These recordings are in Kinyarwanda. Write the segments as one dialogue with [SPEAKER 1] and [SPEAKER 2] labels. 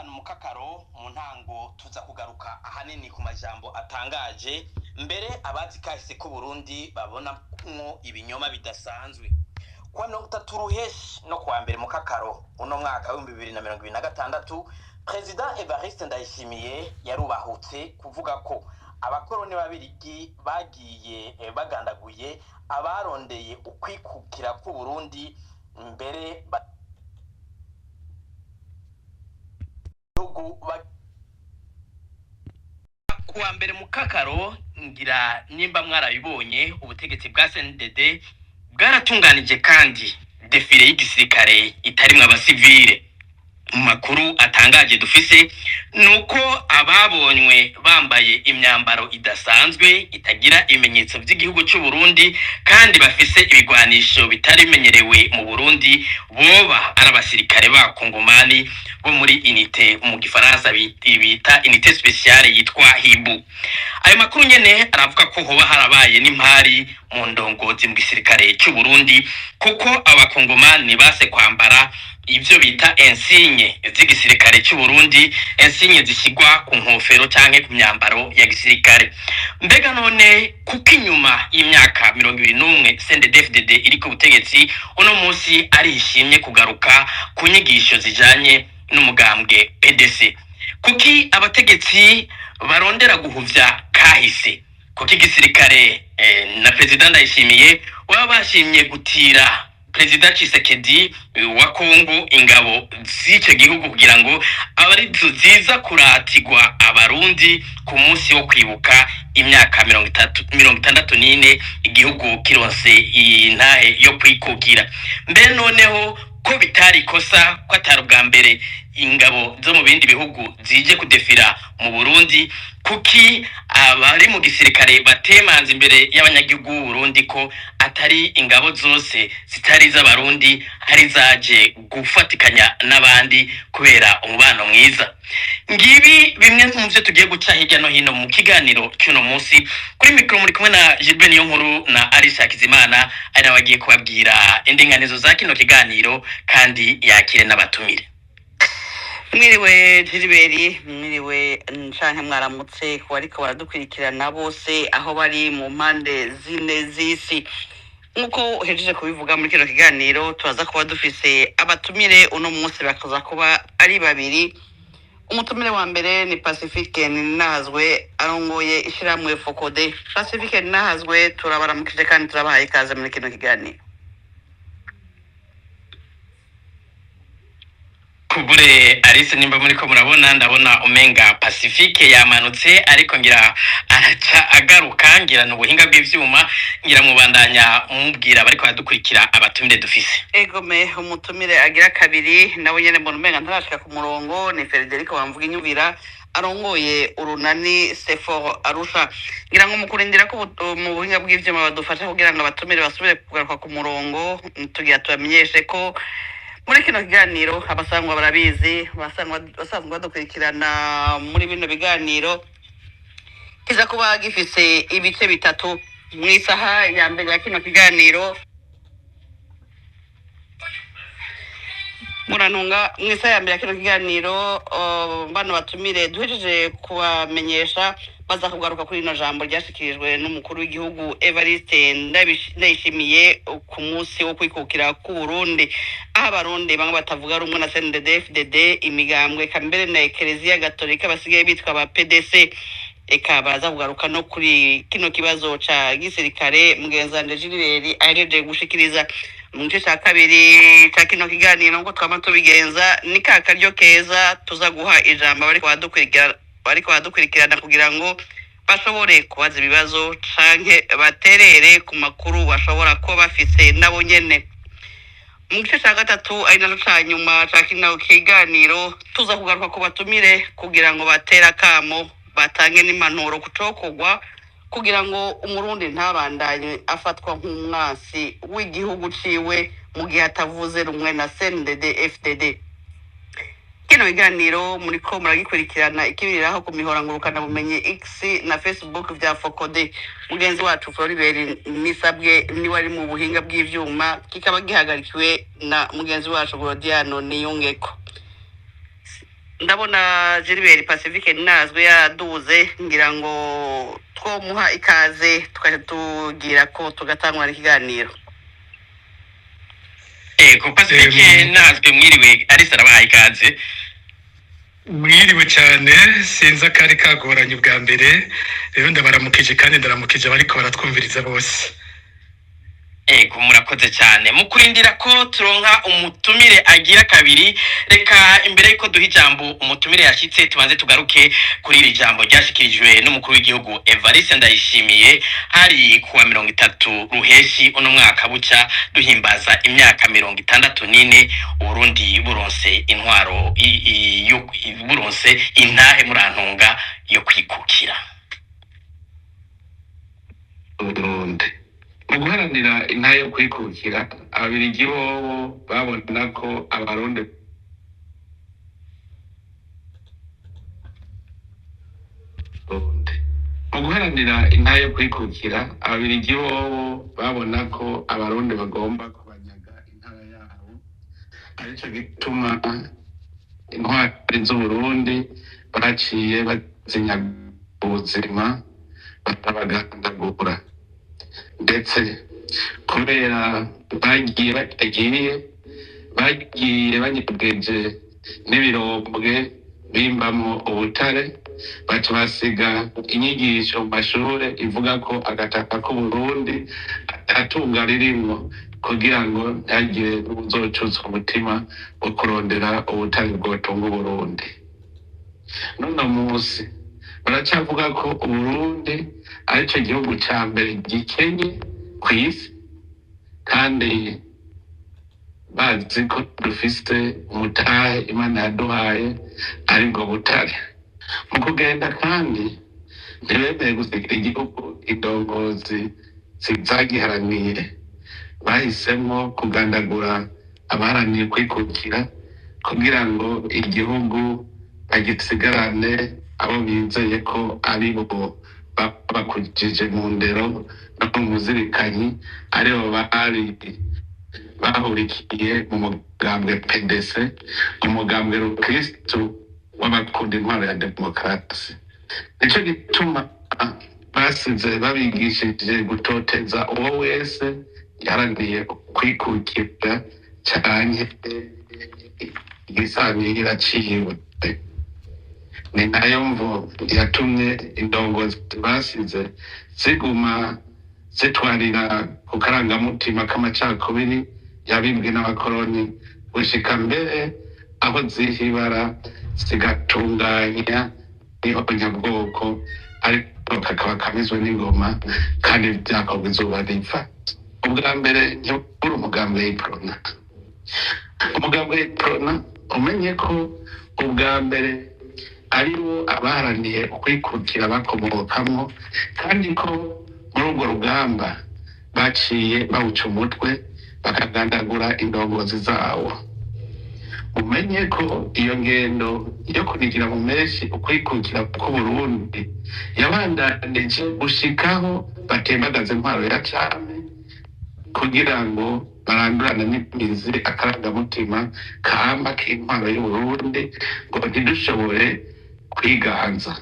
[SPEAKER 1] gatanu mu kakaro mu ntango tuza kugaruka ahanini ku majambo atangaje mbere abazi kahise ko Burundi babona mwo ibinyoma bidasanzwe. Kwa 30 Ruheshi no kwa mbere mu kakaro uno mwaka wa 2026 President Evariste Ndayishimiye yarubahutse kuvuga ko abakoroni babirigi bagiye bagandaguye abarondeye ukwikukira ku Burundi mbere kuwa mbere mu kakaro ngira nimba mwarabibonye ubutegetsi bwa CNDD bwaratunganije kandi defile y'igisirikare itarimwe abasivile. Mu makuru atangaje dufise nuko ababonywe bambaye imyambaro idasanzwe itagira ibimenyetso by'igihugu cy'u Burundi kandi bafise ibigwanisho bitarimenyerewe mu Burundi boba arabasirikare ba Kongomani bo muri unité mu gifaransa bita unité spéciale yitwa Hibu. Ayo makuru nyene aravuga ko hoba harabaye n'impari mu ndongozi mu gisirikare cy'u Burundi kuko abakongomani base kwambara ivyo bita insigne z'igisirikare cy'u Burundi, insigne zishigwa ku nkofero canke ku myambaro ya gisirikare. Mbega none kuko inyuma y'imyaka 21 CNDD-FDD iri ku butegetsi uno munsi arishimye kugaruka ku nyigisho zijanye n'umugambwe PDC, kuki abategetsi barondera guhuvya kahise, kuki igisirikare na President Ndayishimiye baba bashimye gutira President Tshisekedi wa Kongo ingabo z'ico gihugu kugira ngo abarizo ziza kuratigwa abarundi ku munsi wo kwibuka imyaka 64 igihugu kironse intahe yo kwikukira. Mbe noneho ko bitari kosa ko atari bwa mbere ingabo zo mu bindi bihugu zije kudefira mu Burundi, kuki abari mu gisirikare batemanze imbere y'abanyagihugu b'u Burundi ko atari ingabo zose zitari z'abarundi hari zaje gufatikanya n'abandi kubera umubano mwiza. Ngibi bimwe mu byo tugiye guca hirya no hino mu kiganiro cy'uno munsi. Kuri mikro muri kumwe na Gilbert Niyonkuru na Alice Hakizimana, ari bagiye kubabwira indinganizo za kino kiganiro kandi yakire n'abatumire.
[SPEAKER 2] Mwiriwe Gilbert, mwiriwe nshanke mwaramutse ko ariko baradukurikirana bose aho bari mu mpande zine z'isi. Nkuko hejeje kubivuga muri kino kiganiro tubaza kuba dufise abatumire uno munsi bakaza kuba ari babiri. Umutumire wa mbere ni Pacifique Ninahazwe arongoye ishiramwe Focode. Pacifique Ninahazwe turabaramukije kandi turabahaye ikaze muri kino kiganiro.
[SPEAKER 1] Kubure Alice nimba muri ko murabona ndabona umenga Pacifique yamanutse ariko ngira araca agaruka ngira n'ubuhinga bw'ivyuma ngira mubandanya mubwira bari ko badukurikira abatumire dufise.
[SPEAKER 2] Egome umutumire agira kabiri nawe nyene mbona umenga ntarashika ku murongo ni Federico Bamvuga Inyubira arongoye urunani Sefor Arusha. Ngira ngo mukurindira ko mu buhinga bw'ivyuma badufasha kugira ngo abatumire basubire kugaruka ku murongo tugiye tubamenyeshe ko muri kino kiganiro abasangwa barabizi basanzwe badukurikirana muri bino biganiro kiza kuba gifise ibice bitatu. Mu isaha ya mbere ya kino kiganiro muranunga mu isaha ya mbere ya kino kiganiro bano batumire duhejeje kubamenyesha baza kugaruka kuri ino jambo ryashikirijwe n'umukuru w'igihugu Evariste Ndayishimiye ku munsi wo kwikukira ku Burundi, aho abarundi bamwe batavuga rumwe na CNDD-FDD imigambwe kambere na Eklezia Gatolika basigaye bitwa ba PDC. Eka baza kugaruka no kuri kino kibazo ca gisirikare mugenzanje Gilbert ahejeje gushikiriza mu gice cya kabiri cya kino kiganiro ngo twama tubigenza ni kakaryo keza tuza guha ijambo bari kwadukurikirana kugira ngo bashobore kubaza ibibazo canke baterere ku makuru bashobora ko bafise nabo nyene. Mu gice cya gatatu ari naco ca nyuma ca kino kiganiro tuza kugaruka ku batumire kugira ngo batera kamo batange n'impanuro kucokogwa kugira ngo umurundi ntabandanye afatwa nk'umwasi w'igihugu ciwe mu gihe atavuze rumwe na CNDD-FDD. Kino kiganiro muri ko muragikurikirana ikibiriraho ku mihora ngurukana bumenye X na Facebook vya Focode. Mugenzi wacu Floribert Nisabwe ni wari mu buhinga bw'ivyuma kikaba gihagarikiwe na mugenzi wacu Gordiano Niyongeko. ndabona Gilbert Pacifique nazwe yaduze ngira ngo twomuha ikaze tukaje tugira ko tugatangwa n'ikiganiro.
[SPEAKER 1] Ego Pacifique nazwe mwiriwe Alice arabahaye ikaze.
[SPEAKER 3] Mwiriwe cyane sinza kari kagoranye ubwa mbere rero ndabaramukije kandi ndaramukije bariko baratwumviriza bose.
[SPEAKER 1] Ego murakoze cyane mukurindira ko turonka umutumire agira kabiri, reka imbere yuko duha ijambo umutumire yashitse tubanze tugaruke kuri iri jambo ryashikirijwe n'umukuru w'igihugu Evariste Ndayishimiye hari kuwa 30 ruheshi uno mwaka buca duhimbaza imyaka 64 Uburundi buronse intwaro yo buronse intahe murantunga yo kwikukira
[SPEAKER 4] Burundi. Mu guharanira intahe yo kwikukira ababirigi bobo babona ko abarundi mu guharanira intahe yo kwikukira ababirigi bobo babona ko abarundi bagomba kubanyaga intara yabo, arico gituma intwari z'Uburundi baciye bazinyaga ubuzima batabagandagura, ndetse kubera bagiye banyegeje n'ibirombwe bimbamo ubutare, baca basiga inyigisho mu mashure ivuga ko agataka k'Uburundi atatunga ririmwo kugira ngo ntagire n'uzocuza umutima wo kurondera ubutare bwotunga Uburundi. None musi baracavuga ko Uburundi arico gihugu ca mbere gikenye kw'isi, kandi bazi ko dufise umutahe Imana yaduhaye ari bwo butare. Mu kugenda kandi ntibemeye gusigira igihugu indongozi zagiharaniye, bahisemwo kugandagura abaharaniye kwikukira kugira ngo igihugu bagisigarane abo bizeye ko ari bo bakujije mu ndero no mu muzirikanyi, aribo bari bahurikiye mu mugambwe PDC, umugambwe rukristu w'abakunda intwaro ya demokarasi. Nico gituma basize babigishije gutoteza uwo wese yaraniye kwikukira canke igisanira ciwe. Ni nayo mvo yatumye indongozi basize ziguma zitwarira ku karangamutima k'amacakubiri yabibwe n'abakoroni gushika mbere aho zihibara zigatunganya n'abanyabwoko, ariko kakaba kamizwe n'ingoma kandi vyakorwa izuba riva. Ubwa mbere ntiburi umugambi w'Iprona. Umugambi w'Iprona umenye ko ubwa mbere ariwo abaharaniye ukwikukira bakomokamwo, kandi ko muri urwo rugamba baciye bawuca umutwe bakagandagura indongozi zawo. Umenye ko iyo ngendo yo kunigira mu menshi ukwikukira k'Uburundi yabandanije gushikaho batembagaza intwaro ya cami kugira ngo barandurana n'imizi akarangamutima kamba k'intwaro y'Uburundi ngo ntidushobore kwiganza.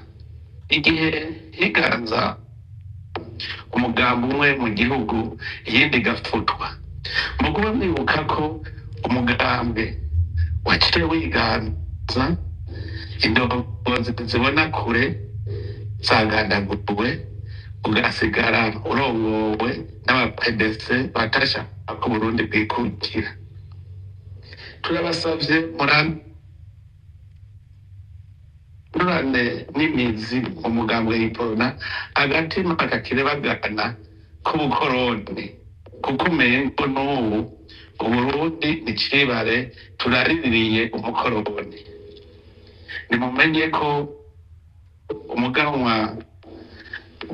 [SPEAKER 4] Igihe higanza umugambi umwe mu gihugu iyindi gafutwa, mugume mwibuka ko umugambi waciye wiganza indongozi zibona kure zagandaguwe, ugasigara urongowe n'abapedese batashaka ko Burundi bwikukira. Turabasavye murane n'imizi umugambi w'Iprona agatima akakirebagana k'ubukoroni, kuko umengo n'ubu Uburundi ni cibare turaririye umukoroni. Nimumenye ko umuganwa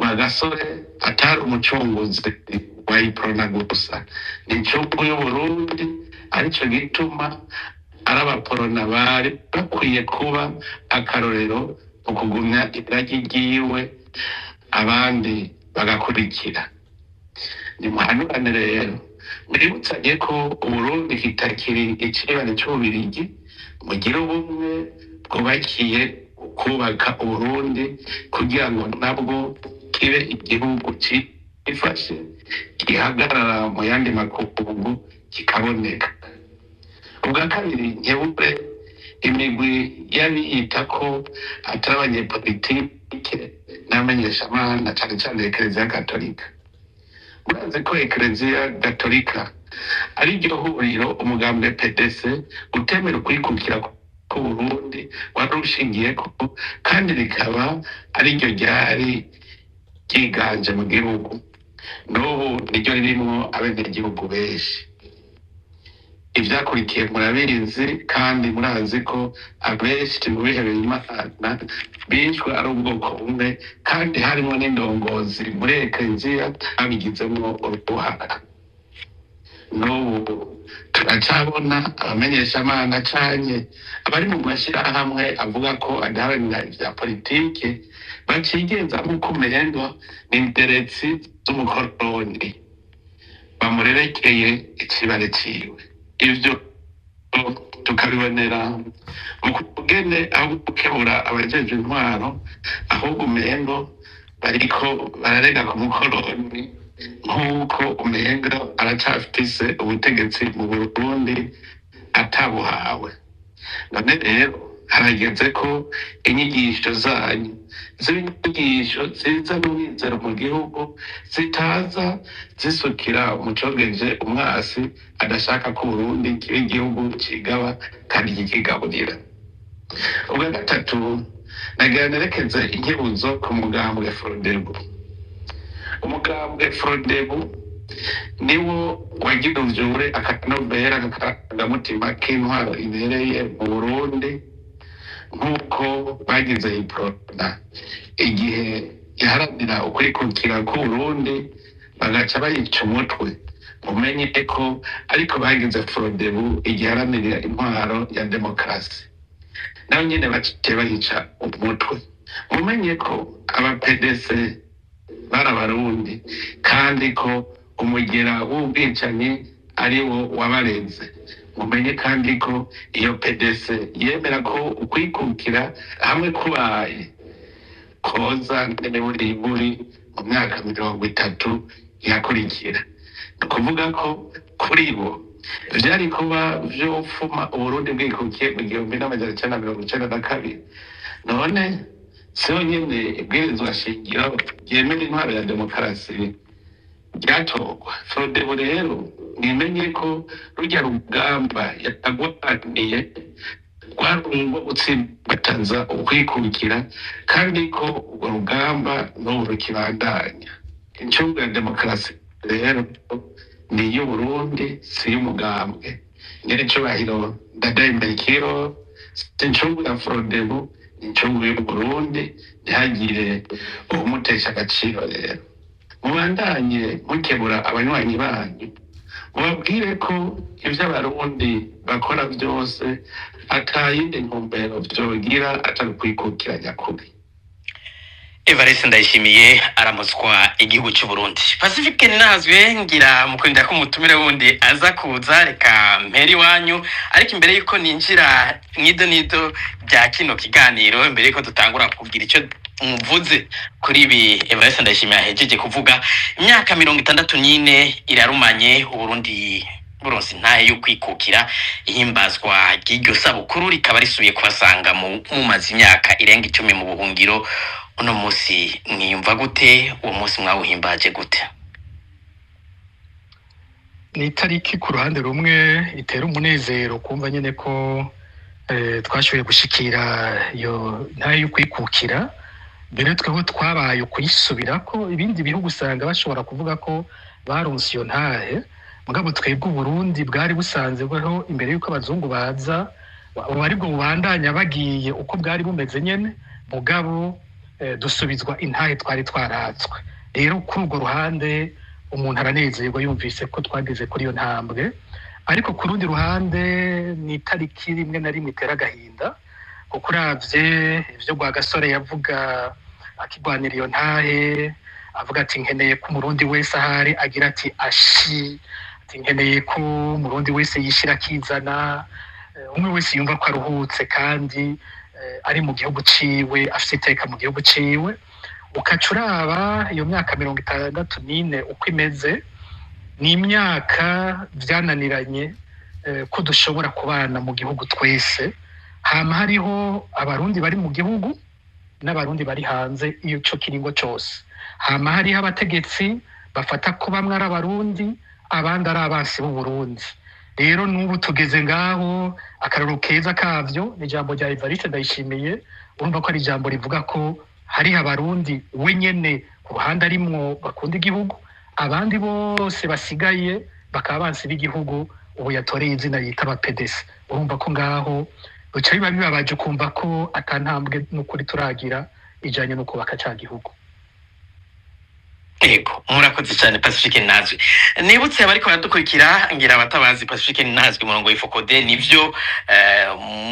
[SPEAKER 4] wa Gasore atari umucunguzi wa Iprona gusa, ni incungu y'Uburundi, arico gituma ari abaporona bari bakwiye kuba akarorero mu kugumya iragi ryiwe abandi bagakurikira. Nimuhanurane rero, muributsanye ko Uburundi kitakiri icibare c'Ububirigi, mugire ubumwe bwubakiye kubaka Uburundi kugira ngo nabwo kibe igihugu cifashe gihagarara mu yandi makungu kikaboneka. Ubwa kabiri nkebure imigwi y'abiyita ko atari abanyepolitike n'abamenyeshamana cane cane Ekereziya Gatolika. Murazi ko Ekereziya Gatolika ari ryo huriro umugambwe PDC utemera ukwikukira ku Burundi wari ushingiyeko, kandi rikaba ari ryo ryari ryiganje mu gihugu, n'ubu niryo ririmwo abenegihugu benshi. Ivyakurikiye murabizi, kandi murazi ko abenshi mu bihebeye Imana bishwe ari ubwoko bumwe, kandi harimo n'indongozi muri Ekereziya babigizemwo uruhara. N'ubu turacabona abamenyeshamana canke abari mu mashirahamwe avuga ko adaharanira ivya politike bacigenza nk'uko umengo n'inderetsi z'umukoroni bamurerekeye icibare ciwe. Ivyo tukabibonera mu kugene aho gukebura abajejwe intwaro, ahubwo umengo bariko bararega ku mukoroni nk'uko umenga aracafise ubutegetsi mu Burundi atabuhawe. None rero harageze ko inyigisho zanyu z'inyigisho ziza n'umwizero mu gihugu zitaza zisukira umucogeje umwasi adashaka ko Burundi kiba igihugu cigaba kandi kikigaburira. Ubwa gatatu nagira nerekeze inkebuzo ku mugambwe Frodebu. Umugambwe Frodebu niwo wagira uvyure akanovera akarangamutima k'intwaro ibereye mu Burundi, nk'uko bagize iprona igihe yaharanira ukwikukira k'Uburundi bagaca bayica umutwe. Mumenye ko ariko bagize Frodebu igiharanira intwaro ya demokarasi, naho nyene baciye bayica umutwe. Mumenye ko aba PDC bari Abarundi, kandi ko umugera w'ubwicanyi ari wo wabareze. Mumenye kandi ko iyo PDC yemera ko ukwikukira hamwe kubaye koza n'imiburiburi mu myaka 30 yakurikira. Ni ukuvuga ko kuri bo vyari kuba vyofuma Uburundi bwikukiye mu 1992. None siho nyene ibwirizwa shingiro ryemera intwaro ya demokarasi ryatorwa. Frodebu rero nimenye ko rujya rugamba yatagwaniye rwarumva gutsimbataza ukwikukira, kandi ko urwo rugamba n'ubu rukibandanya. Incungu ya demokarasi rero ni iy'Uburundi, si iy'umugambwe. Nyiricubahiro Ndadaye Melchior si incungu ya Frodebu, incungu y'Uburundi, ntihagire uwumutesha agaciro. Rero mubandanye mukebura abanywanyi banyu, mubabwire ko ivyo Abarundi bakora vyose atayindi ntumbero vyogira atari ukwikukira nyakuri.
[SPEAKER 1] Evariste Ndayishimiye aramutswa igihugu cy'u Burundi. Pacifique Ninazwe ngira mukunda ko mutumire wundi aza kuza, reka mperi wanyu. Ariko imbere yuko ninjira nido bya kino kiganiro, imbere yuko dutangura kugira ico muvuze kuri ibi Evariste Ndayishimiye ahejeje kuvuga, imyaka 64 irarumanye Uburundi buronse ntaye yo kwikukira. Ihimbazwa ry'iryo sabukuru rikaba risubiye kubasanga mu mazi imyaka irenga 10 mu buhungiro. Uno musi mwiyumva gute? Uwo musi mwawuhimbaje gute?
[SPEAKER 3] Ni itariki ku ruhande rumwe itera umunezero kumva nyene ko twashoboye gushikira iyo ntaye yo kwikukira. Mbere tweho twabaye kuyisubirako, ibindi bihugu usanga bashobora kuvuga ko baronse iyo ntahe, mugabo twebwe Burundi bwari busanzweho imbere yuko abazungu baza, bari bwo bubandanya bagiye uko bwari bumeze nyene, mugabo dusubizwa intahe twari twaratswe. Rero kuri urwo ruhande umuntu aranezerwa yumvise ko twageze kuri iyo ntambwe. Ariko ku rundi ruhande ni itariki rimwe na rimwe itera agahinda, kuko uravye ivyo Rwagasore yavuga akigwanira iyo ntahe, avuga ati nkeneye ko Umurundi wese ahari agira ati ashi, ati nkeneye ko Umurundi wese yishira akizana, umwe wese yumva ko aruhutse kandi ari mu gihugu ciwe afite iteka mu gihugu ciwe ukaca uraba iyo myaka 64 uko imeze ni imyaka vyananiranye ko dushobora kubana mu gihugu twese hama hariho abarundi bari mu gihugu n'abarundi bari hanze iyo cyo kiringo cyose hama hariho abategetsi bafata ko bamwe ari abarundi abandi ari abansi b'u Burundi rero n'ubu tugeze ngaho akararo keza kavyo ni ijambo rya Evariste Ndayishimiye urumva ko ari ijambo rivuga ko hari abarundi wenyene ku ruhande arimwo bakunda igihugu abandi bose basigaye bakaba bansi b'igihugu ubu yatoreye izina yita PDC urumva ko ngaho uca biba bibabaje kumva ko atantambwe n'ukuri turagira ijanye no kubaka ca gihugu.
[SPEAKER 1] Ego murakoze cyane Pacifique Nazwi nibutse bariko baradukurikira ngira abatabazi Pacifique Nazwi murongo y'Ifokode nivyo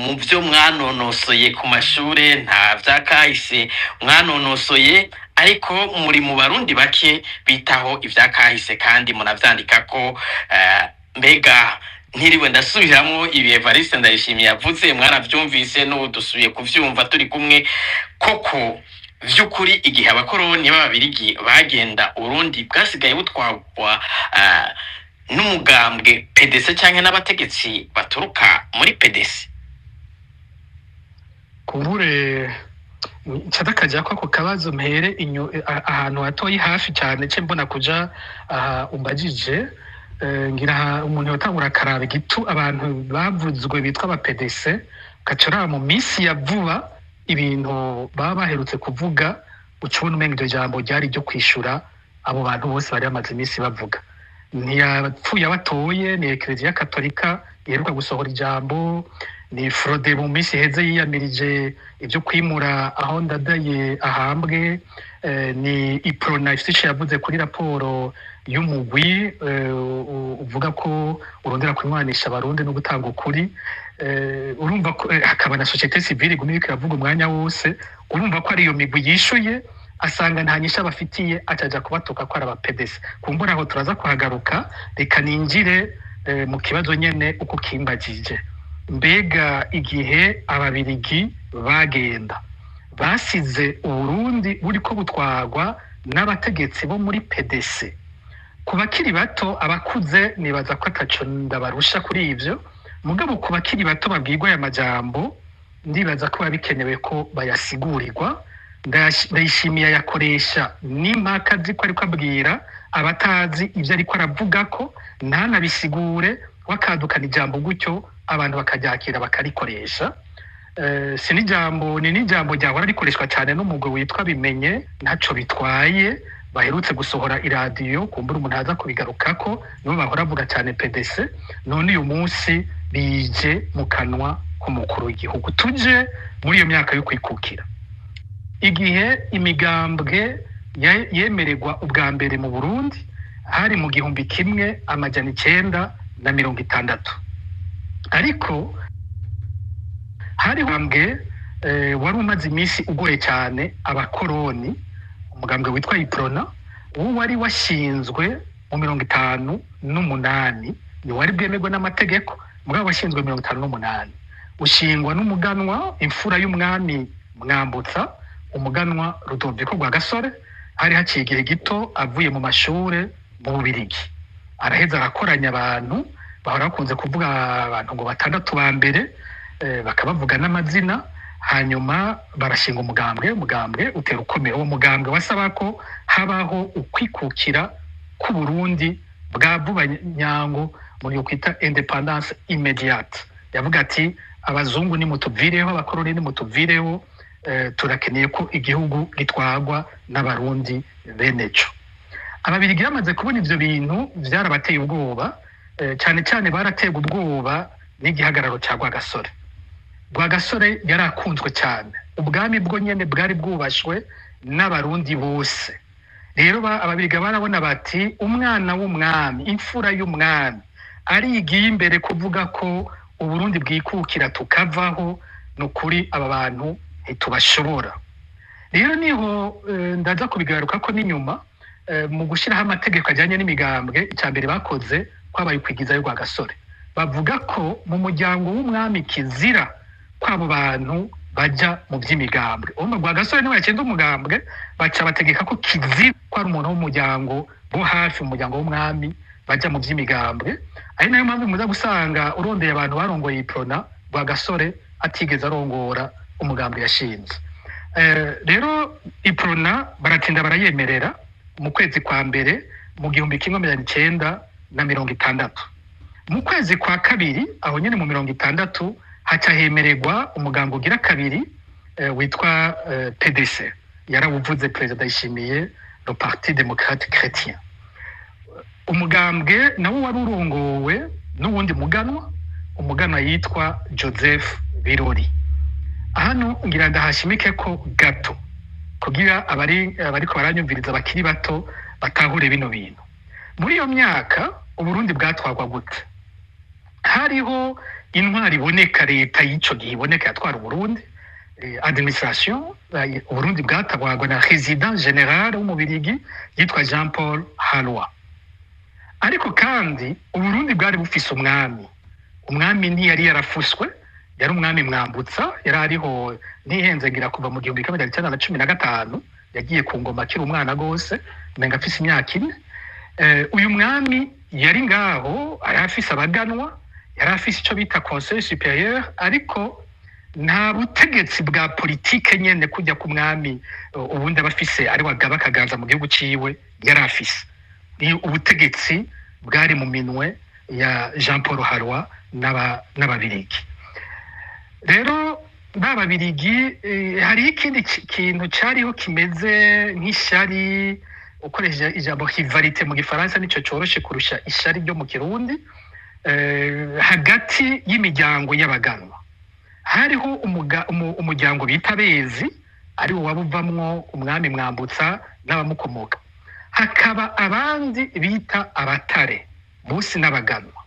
[SPEAKER 1] mu byo mwanonosoye ku mashure nta vyakahise mwanonosoye ariko muri mu barundi bake bitaho ivyakahise kandi munavyandika ko mbega ntiriwe ndasubiramwo ibi Evariste Ndayishimiye yavuze mwaravyumvise no dusubiye kuvyumva turi kumwe koko vyukuri igihe abakoroni b'ababirigi bagenda Urundi bwasigaye butwagwa n'umugambwe PDC canke n'abategetsi baturuka muri PDC
[SPEAKER 3] kumbure cyadakaja ko kabazo mpere ahantu hatoyi hafi cyane cyo mbona kuja umbajije ngira umuntu yotangura karaba gitu abantu bavuzwe bitwa aba PDC kacora mu misi ya vuba ibintu baba baherutse kuvuga ucubona umenga iryo jambo ryari ryo kwishura abo bantu bose bari bamaze imisi bavuga ntiyapfuye abatoye ni Eklezia Katolika iheruka gusohora ijambo ni Frode mu misi heze yiyamirije ibyo kwimura aho Ndadaye ahambwe ni Iprona ifite yavuze kuri raporo y'umugwi uvuga ko urondera kunywanisha abarundi no gutanga ukuri urumva ko hakaba na societe civile gumye kiravuga umwanya wose urumva ko ari iyo migwi yishuye asanga nta nyisha bafitiye acaja kubatuka ko ari aba PDC kumbura aho turaza kuhagaruka reka ninjire mu kibazo nyene uko kimbagije mbega igihe ababirigi bagenda basize Uburundi buriko butwagwa n'abategetsi bo muri PDC kubakiri bato abakuze nibaza ko ataco ndabarusha kuri ivyo mugabo kubakiri bato babwirwa ya majambo ndibaza ko babikenewe ko bayasigurirwa Ndayishimiye yakoresha n'impaka ziko ariko abwira abatazi ivyo ariko aravuga ko ntanabisigure wakadukana ijambo gutyo abantu bakajakira bakarikoresha sinijambo ni n'ijambo ryahora rikoreshwa cyane n'umugwe witwa Bimenye ntaco bitwaye baherutse gusohora iradiyo kumbura umuntu aza kubigarukako nibo bahora avuga cyane PDC none uyu munsi bije mu kanwa k'umukuru w'igihugu tuje muri iyo myaka yo kwikukira igihe imigambwe yemererwa ubwa mbere mu Burundi hari mu 1960 ariko hari wambwe wari umaze imisi ugoye cyane abakoroni umugambwe witwa Iprona uwo wari washinzwe mu 58 ni wari bwemerwe n'amategeko mugabo washinzwe 58 ushingwa n'umuganwa imfura y'umwami Mwambutsa umuganwa Rudoviko rwa Gasore hari haciye igihe gito avuye mu mashure mu Bubirigi araheza arakoranya abantu bahora bakunze kuvuga abantu ngo 6 ba mbere bakabavuga n'amazina hanyuma barashinga umugambwe utera ukomeye uwo mugambwe wasaba ko habaho ukwikukira ku Burundi bwa vuba nyango muri kwita independence immediate yavuga ati abazungu ni mutuvireho abakoroni ni mutuvireho turakeneye ko igihugu gitwagwa n'abarundi beneco ababirigi bamaze kubona ivyo bintu vyarabateye ubwoba cyane cyane baratega ubwoba n'igihagararo cya Rwagasore yarakunzwe cyane ubwami bwo nyene bwari bwubashwe n'abarundi bose rero ababirigi barabona bati umwana w'umwami imfura y'umwami ari igiye imbere kuvuga ko Uburundi bwikukira tukavaho nukuri aba bantu ntitubashobora rero niho ndaza kubigaruka ko n'inyuma mu gushiraho amategeko ajyanye n'imigambwe cyambere bakoze kwabaye kwigiza yo Rwagasore bavuga ko mu muryango w'umwami kizira kwabo bantu baja mu by'imigambwe umwe gwa gasore niwe yakenda umugambwe baca bategeka ko kizi ko ari umuntu w'umuryango bo hafi umuryango w'umwami baja mu by'imigambwe ari nayo mpamvu muza gusanga urondeye abantu barongoye iprona gwa gasore atigeze arongora umugambwe yashinze rero iprona baratinda barayemerera mu kwezi kwa mbere mu 1960 mu kwezi kwa kabiri aho nyene mu 1960 haca hemererwa umugambi ugira kabiri witwa PDC yarawuvuze Perezida Yishimiye le Parti démocrate chrétien umugambwe nawo wari urongowe n'uwundi umuganwa yitwa Joseph Birori hano ngira ndahashimike ko gato kugira abariko baranyumviriza bakiri bato batahure bino bintu muri iyo myaka Uburundi bwatwagwa gute hariho intwari iboneka leta y'ico gihe iboneka yatwara Uburundi administration Uburundi bwatwagwa na président général w'umubirigi yitwa Jean Paul Halwa ariko kandi Uburundi bwari bufise umwami ntiyari yarafuswe yari umwami Mwambutsa yari ariho nihenze ngira kuva mu 1915 yagiye ku ngoma akiri umwana gose menga afise imyaka ine uyu mwami yari ngaho arafise abaganwa yari afise ico bita conseil supérieur ariko nta butegetsi bwa politike nyene kujya ku mwami ubundi abafise ari wagaba kaganza mu gihugu ciwe yari afise ni ubutegetsi bwari mu minwe ya Jean Paul Halwa n'ababirigi rero bababirigi hari ikindi kintu cyariho kimeze nk'ishari ukoresheje ijambo rivalite mu gifaransa nico coroshe kurusha ishari ryo mu kirundi hagati y'imiryango y'abaganwa hariho umuryango bita Bezi ari wo wabuvamwo umwami Mwambutsa n'abamukomoka hakaba abandi bita Abatare Busi n'abaganwa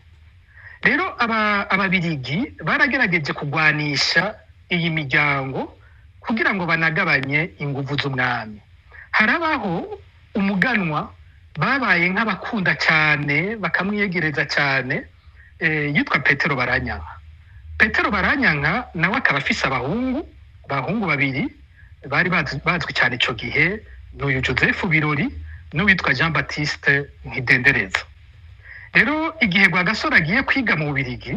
[SPEAKER 3] rero ababirigi baragerageje kugwanisha iyi miryango kugira ngo banagabanye inguvu z'umwami harabaho umuganwa babaye nk'abakunda cyane bakamwiyegereza cyane yitwa Petero Baranyanka nawe akaba afise abahungu babiri bari bazwi cyane ico gihe n'uyu Joseph Birori n'uwitwa Jean Baptiste Ntidendereza rero igihe gwa gasore agiye kwiga mu Bubirigi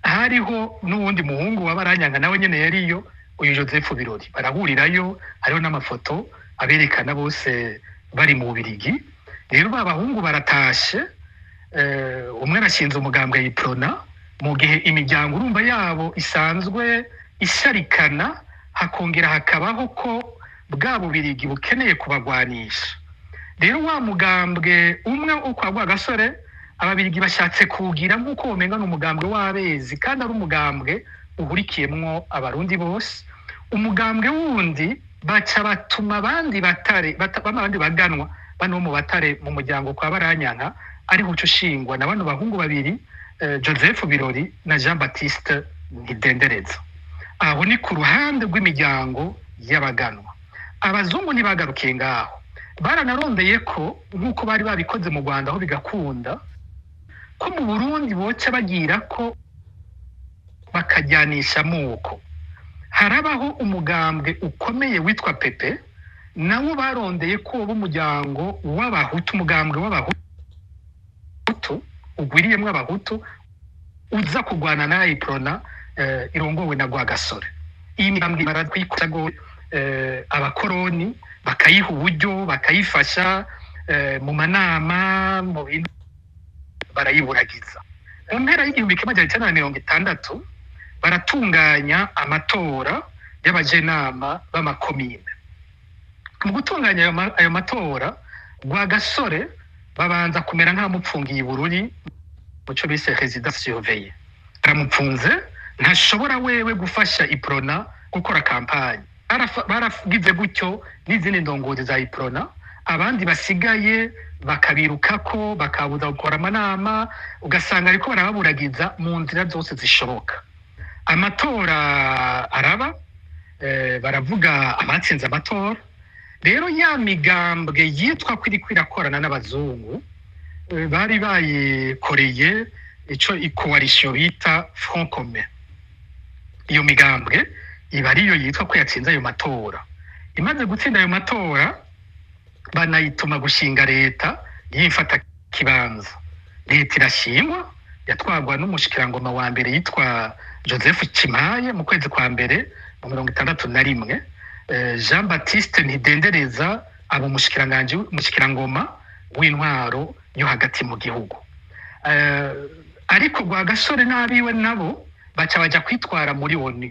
[SPEAKER 3] hariho n'uwundi muhungu wa Baranyanka nawe nyene yariyo uyu Joseph Birori barahurirayo hariho n'amafoto aberekana bose bari mu Bubirigi rero babahungu baratashe umwe arashinze umugambwe y'iprona mu gihe imiryango urumva yabo isanzwe isharikana hakongera hakabaho ko bwa Bubirigi bukeneye kubagwanisha rero wa mugambwe umwe ukwa gwa gasore ababirigi bashatse kugira nk'uko bomenga n'umugambwe w'Abezi kandi ari umugambwe uhurikiyemwo abarundi bose umugambwe wundi baca batuma abandi abandi baganwa bano mu Batare mu muryango kwa Baranyanka ariho ushingwa na bano bahungu babiri Joseph Birori na Jean Baptiste Ntidendereza aho ni ku ruhande rw'imiryango y'abaganwa abazungu ntibagarukiye ngaho baranarondeye ko nk'uko bari babikoze mu Rwanda aho bigakunda ko mu Burundi boca bagira ko bakajyanisha amoko harabaho umugambwe ukomeye witwa Pepe nawo barondeye ko umuryango w'abahutu umugambwe w'abahutu ugwiriyemwe abahutu uza kugwana na iprona irongowe na gwa gasore iyi migambwe baratwikozago abakoroni bakayiha uburyo bakayifasha mu manama mu bintu barayiburagiza mu mpera y'igihumbi kimwe magana 1960 baratunganya amatora y'abajenama b'amakomine mu gutunganya ayo matora gwa gasore babanza kumera nk'amupfungiye Bururi muco bise résidence surveillée aramupfunze ntashobora wewe gufasha iprona gukora campagne baragize gutyo n'izindi ndongozi za iprona abandi basigaye bakabirukako bakabuza gukora amanama ugasanga ariko barababuragiza mu nzira zose zishoboka amatora araba baravuga abatsinze amatora rero ya migambwe yitwa kwiri kwirakorana n'abazungu bari bayikoreye ico coalition bita Front Commun iyo migambwe iba ariyo yitwa ko yatsinze ayo matora. Imaze gutsinda ayo matora banayituma gushinga leta y'imfata kibanza. Leta irashingwa yatwagwa n'umushikirangoma wa mbere yitwa Joseph Chimaye mu kwezi kwa mbere mu 1961. Jean Baptiste Ntidendereza abo mushikirangoma w'intwaro yo hagati mu gihugu. Ariko Rwagasore n'abiwe nabo baca baja kwitwara muri ONU,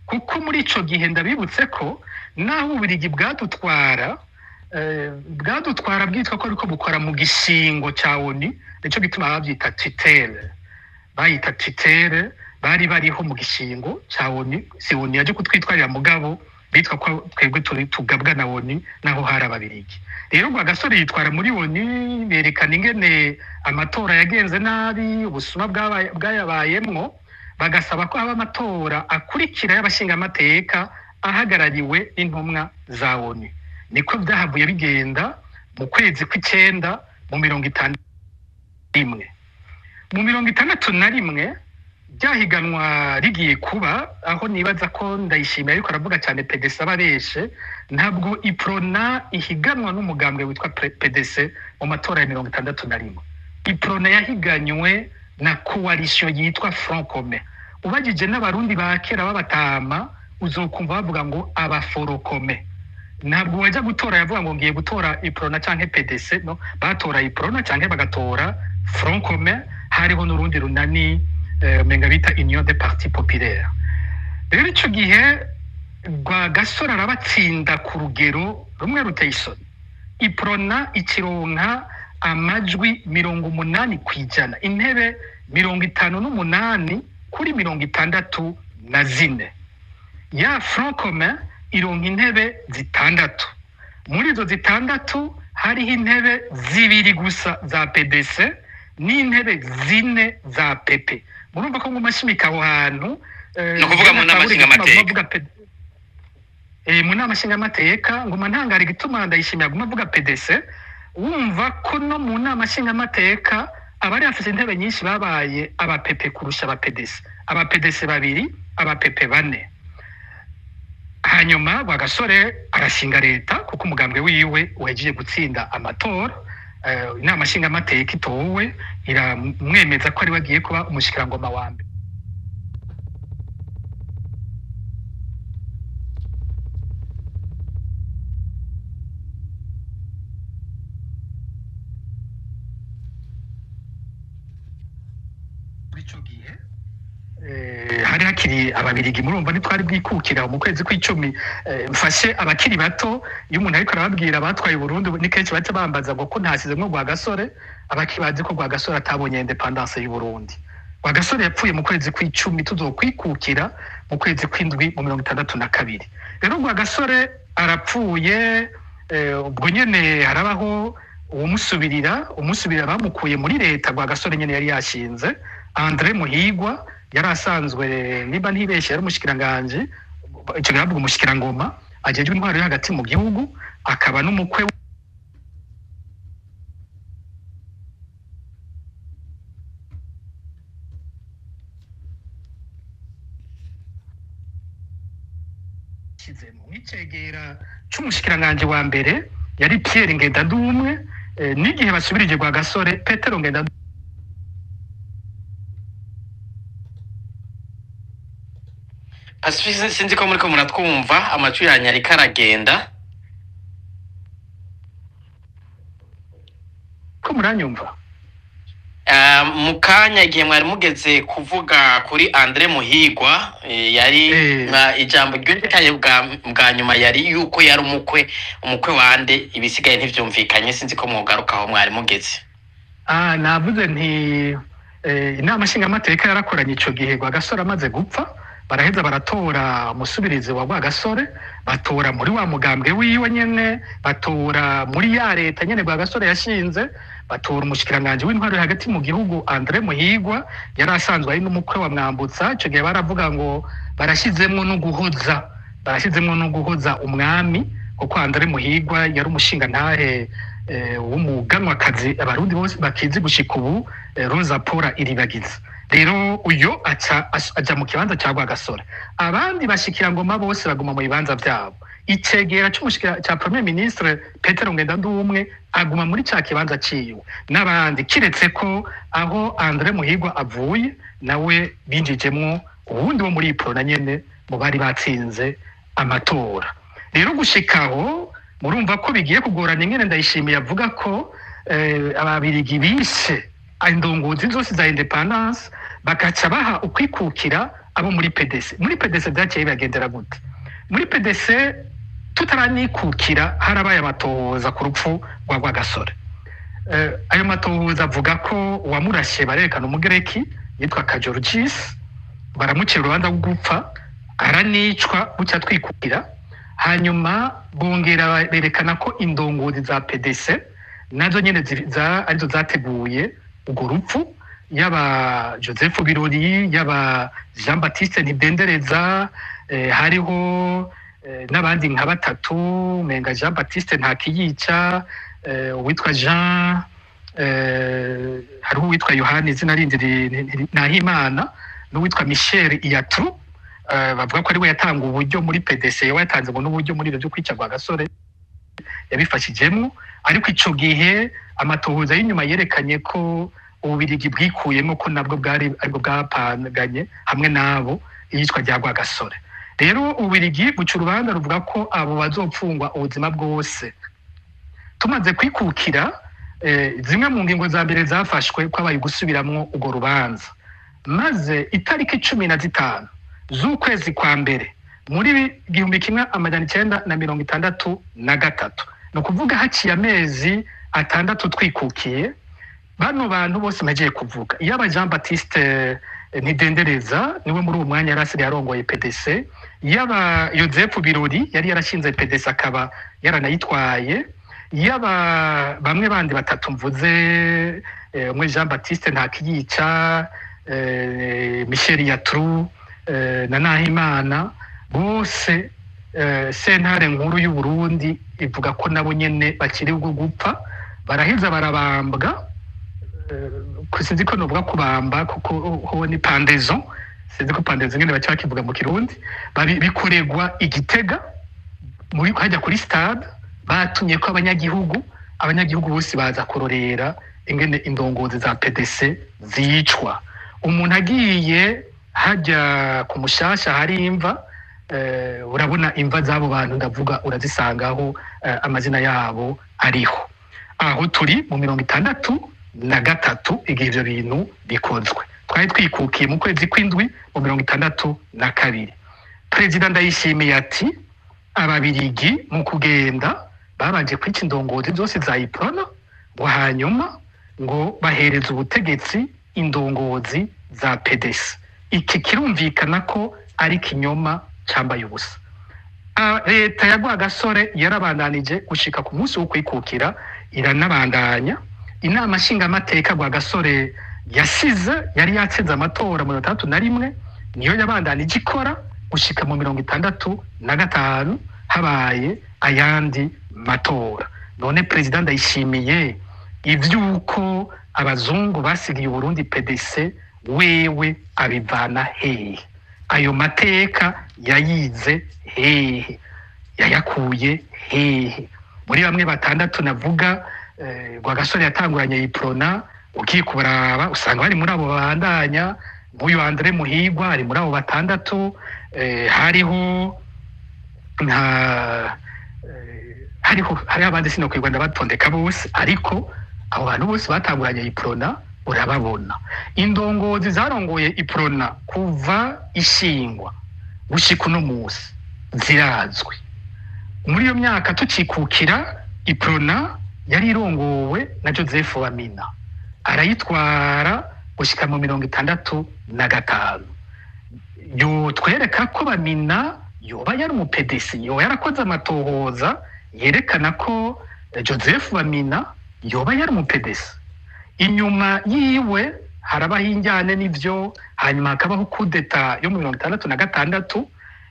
[SPEAKER 3] kuko muri ico gihe ndabibutse ko naho Ububiligi bwadutwara bwitwa ko ariko bukora mu gishingo ca ONU, nico gituma bavyita tutelle. Bayita tutelle, bari bariho mu gishingo ca ONU. Si ONU yaje kutwitwarira mugabo bitwa ko twebwe turi tugabwa na ONU naho hari Ababiligi. Rero Rwagasore yitwara muri ONU, berekana ingene amatora yagenze nabi, ubusuma bwayabayemwo, bagasaba ko haba amatora akurikira y'abashinga amateka ahagarariwe n'intumwa za ONU. Niko byahavuye bigenda mu kwezi kw'icenda mu 1951. Mu 1961 byahiganwa rigiye kuba, aho nibaza ko Ndayishimiye ariko aravuga cyane PDC ababeshe, ntabwo Iprona ihiganwa n'umugambwe witwa PDC mu matora ya 1961. Iprona yahiganywe na coalition yitwa Front Commun. Ubagije n'abarundi ba kera babatama uzokumva bavuga ngo abaforokome. Ntabwo wajya gutora yavuga ngo ngiye gutora Iprona canke PDC, no, batora Iprona canke bagatora Front Commun. Hariho n'urundi runani menga bita Union des Partis Populaires. Rero ico gihe Rwagasore arabatsinda ku rugero rumwe ruteye isoni. Iprona ikironka amajwi 80 kwijana, intebe 58 kuri 64. Ya Front Commun ironka intebe 6. Muri izo 6 hariho intebe 2 gusa za PDC n'intebe 4 za PP. Murumva ko mu mashimika aho hantu
[SPEAKER 1] no kuvuga mu nama nshingamateka, mu nama nshingamateka ngo mantangara igituma Ndayishimiye aguma avuga PDC, wumva ko no mu nama nshingamateka abari bafite intebe nyinshi babaye aba PP kurusha aba PDC. Aba PDC 2, aba PP 4. Hanyuma Rwagasore arashinga leta kuko umugambwe wiwe wagiye gutsinda amatora. Inama nshingamateka itowe iramwemeza ko ari wagiye kuba umushikirangoma wa mbere. Ico gihe hari hakiri Ababiligi, murumva ntitwari bwikukira mu kwezi kw'icumi. Mfashe abakiri bato, iyo umuntu ariko arababwira abatwaye Burundi ni kenshi baca bambaza ngo ko ntasizemwo Rwagasore, abakibazi ko Rwagasore atabonye independence y'u Burundi. Rwagasore yapfuye mu kwezi kw'icumi, tuzokwikukira mu kwezi kw'indwi mu 1962. Rero Rwagasore arapfuye, ubwo nyene harabaho umusubirira bamukuye muri leta. Rwagasore nyene yari yashinze André Muhigwa, yari asanzwe niba ntibeshye yari umushikiranganje, icyo gahabwa umushikirangoma ajejwe intwaro yo hagati mu gihugu, akaba n'umukwe n'icegera c'umushikiranganje wa mbere yari Pierre Ngendandumwe. N'igihe basubirije Rwagasore, Petero Ngendandumwe Pacifique, sinzi ko muriko muratwumva, amajwi yanyu ariko aragenda.
[SPEAKER 3] ko muranyumva?
[SPEAKER 1] Mu kanya igihe mwari mugeze kuvuga kuri André Muhigwa, yari ijambo ry'ikaye bwa nyuma yari yuko yari umukwe wande, ibisigaye ntivyumvikanye, sinzi ko mwogaruka aho mwari mugeze.
[SPEAKER 3] Navuze nti inama nshingamateka yarakoranye ico gihe Rwagasore amaze gupfa, baraheza baratora umusubirizi wa Rwagasore, batora muri wa mugambwe wiwe nyene, batora muri ya leta nyene Rwagasore yashinze, batora umushikiranganje w'intwaro hagati mu gihugu André Muhigwa, yari asanzwe ari n'umukwe wa Mwambutsa. Ico gihe baravuga ngo barashizemwo no guhoza umwami, kuko André Muhigwa yari umushinga ntahe w'umuganwakazi abarundi bose bakizi gushika ubu, Rosa Paula Iribagiza. rero uyo aja mu kibanza cya Rwagasore, abandi bashikirangoma bose baguma mu bibanza byabo. Icegera cya Premier Ministre Petero Ngendandumwe aguma muri cya kibanza ciwe, n'abandi kiretse ko aho Andre Muhigwa avuye nawe binjijemwo ubundi wo muri Iprona nyene mu bari batsinze amatora. Rero gushikaho murumva ko bigiye kugorana. Ingene Ndayishimiye avuga ko ababirigi bishe indongozi zose za independence bakaca baha ukwikukira abo muri PDC. Muri PDC byaciye bagendera gute? Muri PDC tutaranikukira harabaye amatohoza ku rupfu rwa Rwagasore. Ayo matohoza avuga ko uwamurashe barerekana umugereki yitwa Kajorgis, baramucira urubanza rwo gupfa, aranicwa bucya twikukira. Hanyuma bongera berekana ko indongozi za PDC nazo nyene arizo zateguye urwo rupfu, yaba Joseph Birori, yaba Jean Baptiste Ntidendereza, hariho n'abandi nka batatu, menga Jean Baptiste Ntakiyica, uwitwa Jean, hariho uwitwa Yohani izina rindi Nahimana, n'uwitwa Michel Iyatru, bavuga ko ari we yatanga uburyo muri PDC, we yatanze ngo n'uburyo muri byo kwica Rwagasore yabifashijemo. Ariko ico gihe amatohoza y'inyuma yerekanye ko ububirigi bwikuyemo ko nabwo bwari aribwo bwapanganye hamwe nabo iyitwa rya Rwagasore. Rero ububirigi buca urubanza ruvuga ko abo bazopfungwa ubuzima bwose. Tumaze kwikukira, zimwe mu ngingo za mbere zafashwe ko abaye gusubiramwo urwo rubanza, maze itariki 15 z'ukwezi kwa mbere muri 1963, no kuvuga haciye amezi 6 twikukiye, bano bantu bose nagiye kuvuga, yaba Jean Baptiste Ntidendereza niwe muri uwo mwanya yarasiri yarongoye PDC, yaba Joseph Birori yari yarashinze PDC akaba yaranayitwaye, yaba bamwe bandi batatu mvuze, umwe Jean Baptiste Ntakiyica, Michel Iyatru na Nahimana, bose sentare nkuru y'u Burundi ivuga ko nabo nyene bakiri ubwo gupfa, baraheza barabambwa. Sinzi ko novuga kubamba kuko ho ni pandezo, sinzi ko pandezo ngene bacha kivuga mu Kirundi, bikoregwa Igitega muri hajya kuri stade, batumye ko abanyagihugu bose baza kurorera ingene indongozi za PDC zicwa. Umuntu agiye hajya ku Mushasha hari imva, urabona imva zabo bantu ndavuga urazisangaho amazina yabo ariho. Aho turi mu 63 igihe ivyo bintu bikozwe. Twari twikukiye mu kwezi kw'indwi mu 62. Perezida Ndayishimiye ati ababirigi mu kugenda babanje kwica indongozi zose za Iprona, ngo hanyuma ngo bahereza ubutegetsi indongozi za PDC. Iki kirumvikana ko ari kinyoma cyambaye ubusa. Leta ya Rwagasore yarabandanije gushika ku munsi wo kwikukira, iranabandanya. Inama nshingamateka Rwagasore yasize yari yatsinze amatora mu 31, niyo yabandanije ikora gushika mu 65 habaye ayandi matora. None President Ndayishimiye ivyuko abazungu basigiye Burundi PDC wewe abivana hehe? Ayo mateka yayize hehe? Yayakuye hehe? Muri bamwe batandatu navuga, Rwagasore yatanguranye Iprona, ugiye kubaraba usanga bari muri abo babandanya. Nk'uyu Andre Muhigwa ari muri abo batandatu. Hariho abandi sinokwirwa ndabatondeka bose, ariko abo bantu bose batanguranye Iprona urababona. Indongozi zarongoye Iprona kuva ishingwa gushika uno musi zirazwi. Muri iyo myaka tukikukira, Iprona yari irongowe na Joseph Wamina, arayitwara gushika mu 65. Yo twereka ko Bamina yoba yari mu PDC, yo yarakoze amatohoza yerekana ko Joseph Wamina yoba yari mu PDC. Inyuma yiwe harabaho injyane n'ivyo, hanyuma hakabaho kudeta yo mu 66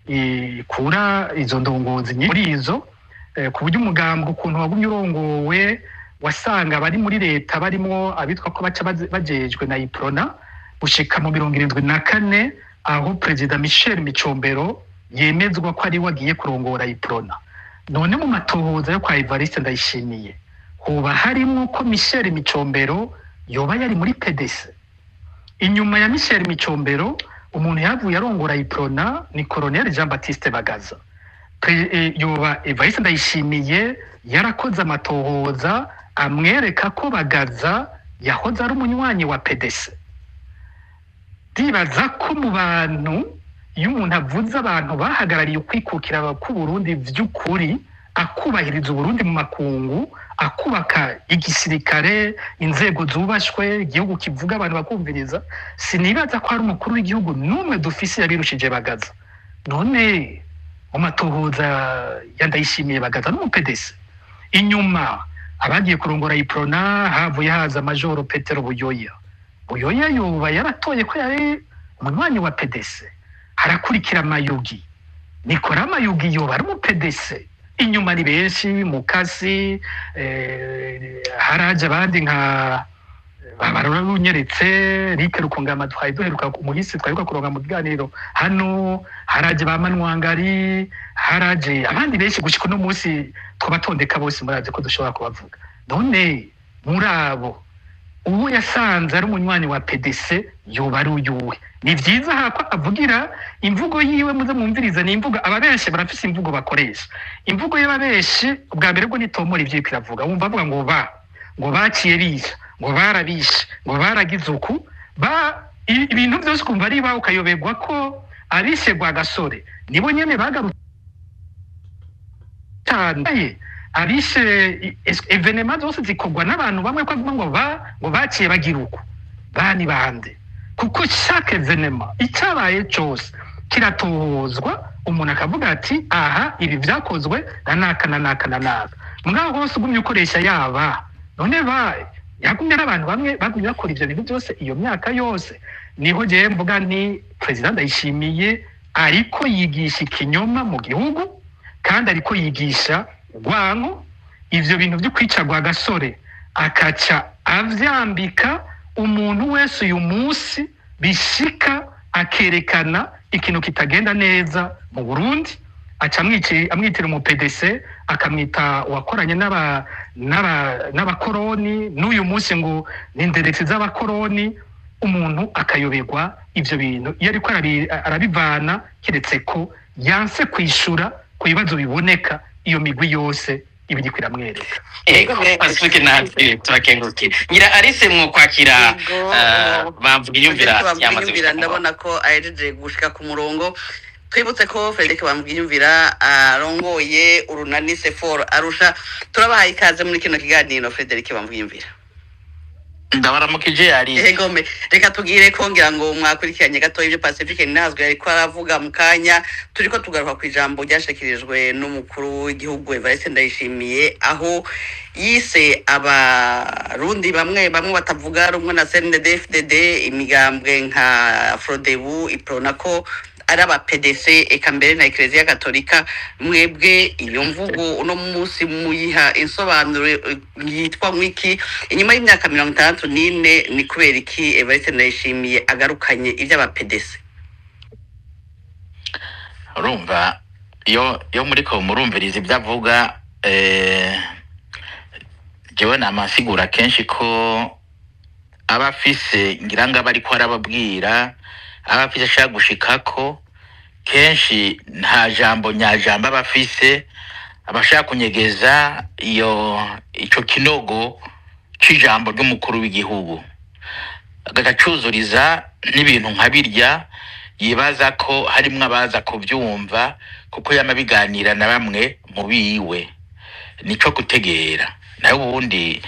[SPEAKER 3] ikura izo ndongozi muri izo, ku buryo umugambwe ukuntu wagumye urongowe wasanga bari muri leta barimo abitwa ko baca bajejwe na Iprona, gushika mu 74 aho Perezida Michel Micombero yemezwa ko ari wagiye kurongora iprona. None mu matohoza yo kwa Evariste Ndayishimiye hoba harimo ko Michel Micombero yoba yari muri PDC. Inyuma ya Michel Micombero umuntu yavuye arongora iprona ni Colonel Jean Baptiste Bagaza. Yoba Evariste Ndayishimiye yarakoze amatohoza amwereka ko Bagaza yahoze ari umunywanyi wa PDC. Dibaza ko mu bantu iyo umuntu avuze abantu bahagarariye ukwikukira ku Burundi vy'ukuri akubahiriza Burundi mu makungu, akubaka igisirikare, inzego zubashwe, igihugu kivuga abantu bakumviriza, sinibaza ko ari umukuru w'igihugu numwe dufise yabirushije Bagaza. None mu matohoza Ndayishimiye Bagaza no mu PDC. Inyuma abagiye kurongora iprona havuye haza Majoro Petero Buyoya. Buyoya yoba yaratoye ko yari umunywanyi wa PDC. Harakurikira Mayugi. Nikora Mayugi yoba ari mu PDC. Inyuma ni benshi Mukasi, haraje abandi nka Barora Runyeretse, Rike Rukungama twaye duheruka umuhisi twaruka kuronga mu biganiro hano, haraje ba Manwangari, haraje abandi benshi gushika no munsi twabatondeka bose muraje ko dushobora kubavuga. None murabo uwo yasanze ari umunywanyi wa PDC yoba ari uyuwe. Ni vyiza hako avugira imvugo yiwe muze mumviriza ni imvugo ababeshe barafise imvugo bakoresha. Imvugo y'ababeshe ubwa mbere bwo nitomora ivyo kiravuga. Wumva avuga ngo baciye bisha, ngo barabishe, ngo baragize uku ibintu byose kumva ari ba ukayoberwa ko abishe gwa gasore nibo nyene bagarutse abishe evenement zose zikogwa n'abantu bamwe ko ngo baciye bagira uku bani bande. Kuko chaque événement icyabaye cyose kiratohozwa umuntu akavuga ati aha ibi vyakozwe nanaka mugabo hose ugumye ukoresha yaba none yagumye n'abantu bamwe bagumye bakora ivyo bintu byose iyo myaka yose. Niho je mvuga ni President Ndayishimiye ariko yigisha ikinyoma mu gihugu kandi ariko yigisha rwanko ivyo bintu byo kwica gwa gasore akaca avyambika umuntu wese uyu munsi bishika akerekana ikintu kitagenda neza mu Burundi aca amwitira mu PDC akamwita wakoranye n'abakoroni n'uyu munsi ngo ninderetse z'abakoroni. Umuntu akayoberwa ivyo bintu iyo ariko arabivana kiretse ko yanse kwishura ku bibazo biboneka iyo migwi yose ibiri kwiramwereka.
[SPEAKER 1] Pacifique natwe turakengurukira ngira arise mwo kwakira bamvuga inyumvira yamaze
[SPEAKER 2] ndabona ko ahejeje gushika ku murongo. Twibutse ko Frederic Bamvugiyumvira arongoye urunani Sefor Arusha. Turabahaye ikaze muri kino kiganiro Frederic Bamvugiyumvira.
[SPEAKER 1] Ndabaramukije ari
[SPEAKER 2] Egome reka tugire kongera ngo mwakurikiranye gato ibyo Pacifique nazwe ariko aravuga mu kanya turiko tugaruka ku ijambo ryashikirijwe n'umukuru w'igihugu Evariste Ndayishimiye aho yise abarundi bamwe batavuga rumwe na CNDD-FDD imigambwe nka Frodebu Ipronako ari aba PDC eka mbere na Eklezia Katolika. Mwebwe iyo mvugo uno munsi muyiha insobanuro yitwa mwiki inyuma y'imyaka 64 ni kubera iki Evariste Ndayishimiye agarukanye iby'aba PDC?
[SPEAKER 5] Urumva yo muri ko murumviriza ibyavuga jewe namasigura kenshi ko abafise ngiranga bari ko arababwira abafise ashaka gushikako kenshi nta jambo nyajambo abafise abashaka kunyegeza ico kinogo c'ijambo ry'umukuru w'igihugu agacuzuriza n'ibintu nkabirya yibaza ko harimwe abaza kuvyumva kuko yamabiganira na bamwe mu biwe nico gutegera nayo ubundi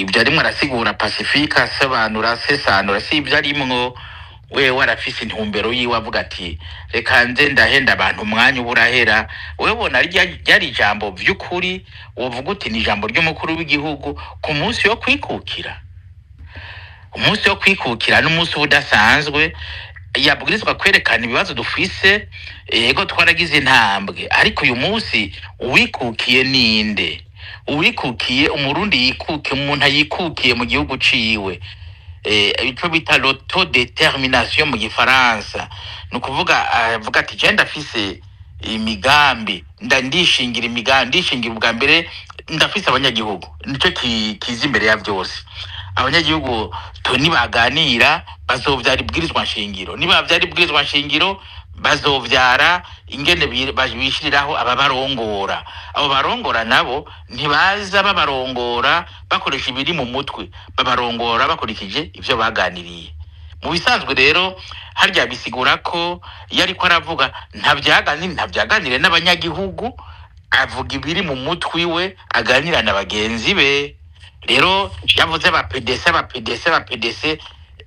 [SPEAKER 5] ibyo arimwe arasigura Pacifique asobanura sesanura si ibyo arimwo we warafise intumbero yiwe avuga ati reka nze ndahenda abantu umwanya uburahera. Wewe bona ryari ijambo vy'ukuri wovuga uti ni ijambo ry'umukuru w'igihugu ku munsi yo kwikukira. Umunsi yo kwikukira n'umunsi udasanzwe yabwirizwa kwerekana ibibazo dufise. Yego twaragize intambwe ariko uyu munsi uwikukiye ninde? Uwikukiye umurundi yikukiye umuntu yikukiye mu gihugu ciwe icyo bita l'autodetermination mu gifaransa. Ni ukuvuga avuga ati je ndafise imigambi ndishingira ubwa mbere ndafise abanyagihugu, nicyo kiza imbere ya byose. Abanyagihugu nibaganira bazovyara ibwirizwa nshingiro, nibavyara ibwirizwa nshingiro bazovyara ingene bishiriraho ababarongora. Abo barongora nabo ntibaza babarongora bakoresha ibiri mu mutwe, babarongora bakurikije ivyo baganiriye. Mu bisanzwe rero harya bisigura ko yari ko aravuga ntabyaganire n'abanyagihugu, avuga ibiri mu mutwe iwe, aganira na bagenzi be. Rero yavuze aba PDC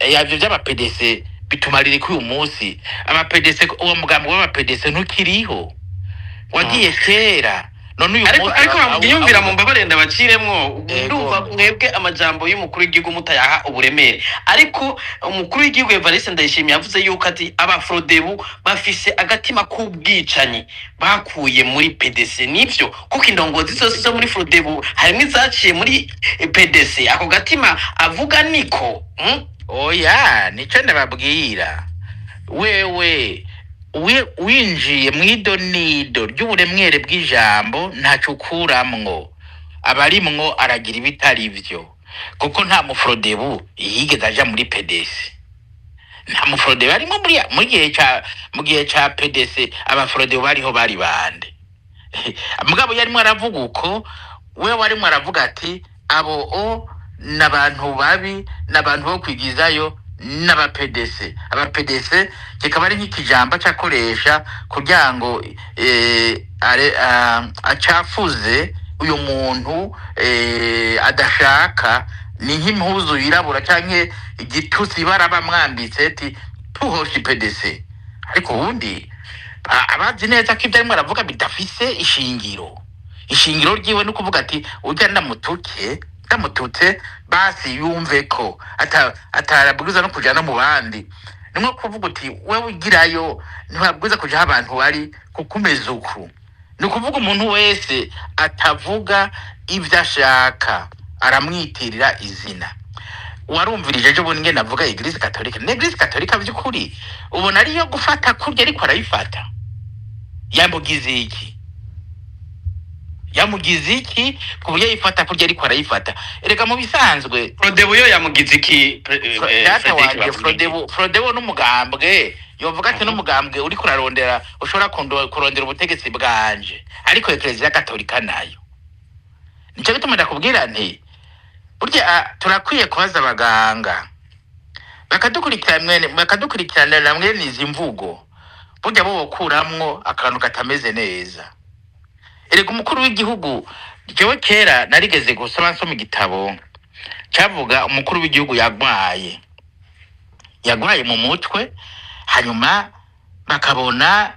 [SPEAKER 5] yavyo by'aba PDC bitumarira ko uyu munsi aba PDC, uwo mugambo w'aba PDC ntukiriho, wagiye kera. None uyu
[SPEAKER 1] munsi ariko bamwiyumvira mu mbabarenda baciremwo, ndumva mwebwe amajambo y'umukuru w'igihugu mutayaha uburemere. Ariko umukuru w'igihugu Evariste Ndayishimiye yavuze yuko ati abafrodebu bafise agatima k'ubwicanyi bakuye muri PDC. Nivyo kuko indongozi zose zo muri frodebu harimo izaciye muri PDC. Ako gatima avuga niko
[SPEAKER 5] oya nico ndababwira. Wewe winjiye mw'idonido ry'uburemwere bw'ijambo ntacyo ukuramwo, abarimwo aragira ibitari byo, kuko nta mufrodebu yigeze aja muri PDC. Nta mufrodebu arimo mu gihe ca PDC. Abafrodebu bariho bari bande? Mugabo yarimo aravuga uko, we warimo aravuga ati abo n'abantu babi, n'abantu bo kwigizayo n'aba PDC. Aba PDC kikaba ari nk'ikijambo cyakoresha kugira ngo acafuze uyu muntu adashaka. Ni nk'impuzu yirabura canke igitutsi baraba mwambitse ati tuhoshe PDC. Ariko ubundi abazi neza ko ibyo arimo aravuga bidafise ishingiro. Ishingiro ryiwe no kuvuga ati ujya ndamututse basi yumve ko atarabwiza no kujana mu bandi. Nimwe kuvuga uti wewe ugirayo ntibabwiza kuja abantu bari kukumeza uku. Ni kuvuga umuntu wese atavuga ivyo ashaka aramwitirira izina. Warumvirije ejo bundi ngene avuga Eglise Katolika. N'Eglise Katolika by'ukuri ubona ariyo gufata kurya ariko arayifata. Yamugize iki ku buryo yifata kurya ariko arayifata? Erega mu bisanzwe
[SPEAKER 1] frodebu yo yamugize iki?
[SPEAKER 5] Frodebu n'umugambwe yovuga ati n'umugambwe uri kurarondera ushobora kurondera ubutegetsi bwanje, ariko Eklezia Katolika nayo. Nico bituma ndakubwira nti burya turakwiye kubaza abaganga bakadukurikirana mwene izi mvugo, burya bo bokuramwo akantu katameze neza. Erega umukuru w'igihugu, jewe kera narigeze gusoma nsoma igitabo cyavuga umukuru w'igihugu yagwaye mu mutwe, hanyuma bakabona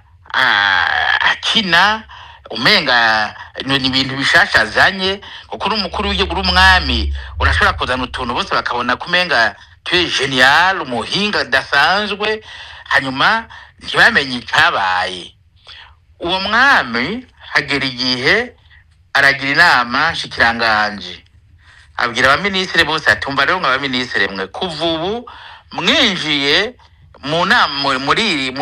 [SPEAKER 5] akina umenga ni ibintu bishasha azanye, kuko umukuru w'igihugu umwami urashobora kuzana utuntu bose bakabona kumenga tu genial, umuhinga dasanzwe, hanyuma ntibamenye icyabaye. Uwo mwami hagera igihe aragira inama shikiranganje, abwira abaminisitiri bose atumva rero nk'abaminisitiri mwe kuva ubu mwinjiye mu nama muri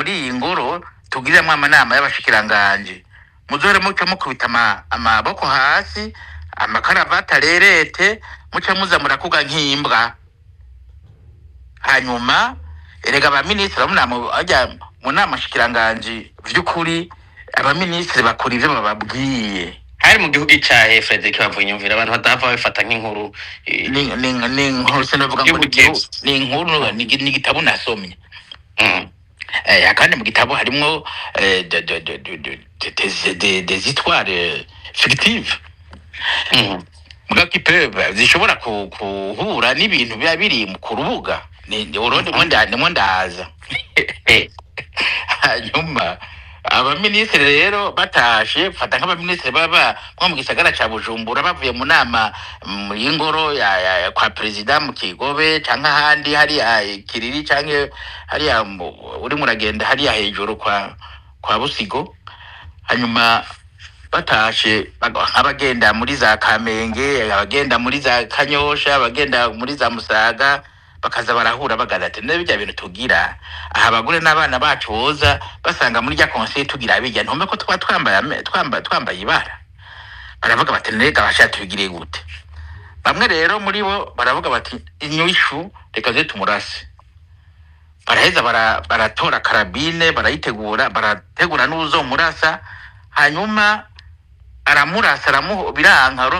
[SPEAKER 5] iyi ngoro tugiriramo amanama y'abashikiranganje, muzohere muca mukubita amaboko hasi, amakaravati arerete, muca muza murakuga nk'imbwa. Hanyuma erega abaminisitiri ajya mu nama shikiranganje by'ukuri abaminisitiri bakora ivyo bababwiye.
[SPEAKER 1] Hari mu gihugu cyahe Frederick bavunyumvira abantu badava bafata nk'inkuru
[SPEAKER 5] ni inkuru sinavuga ngo ni inkuru, ni igitabo nasomye. Kandi mu gitabo harimo des histoires fictives mugakipeba zishobora kuhura n'ibintu biba biri ku rubuga. Ni urundi ndimo ndaza. Hanyuma abaminisitiri rero batashe, fata nk'abaminisitiri baba mu gisagara ca Bujumbura bavuye mu nama y'ingoro ya kwa perezida mu Kigobe canke ahandi hariya Kiriri canke hariya uri muragenda hariya hejuru kwa Busigo. Hanyuma batashe abagenda muri za Kamenge, abagenda muri za Kanyosha, abagenda muri za Musaga, bakaza barahura bagarate ne bijya bintu tugira aha abagore n'abana bacu boza basanga muri rya conseil tugira bijya ntume ko twambaye ibara. Baravuga bati nega bashaka tubigire gute. Bamwe rero muri bo baravuga bati inyishu reka ze tumurase. Baraheza baratora karabine, barategura n'uzo murasa, hanyuma aramurasa biranka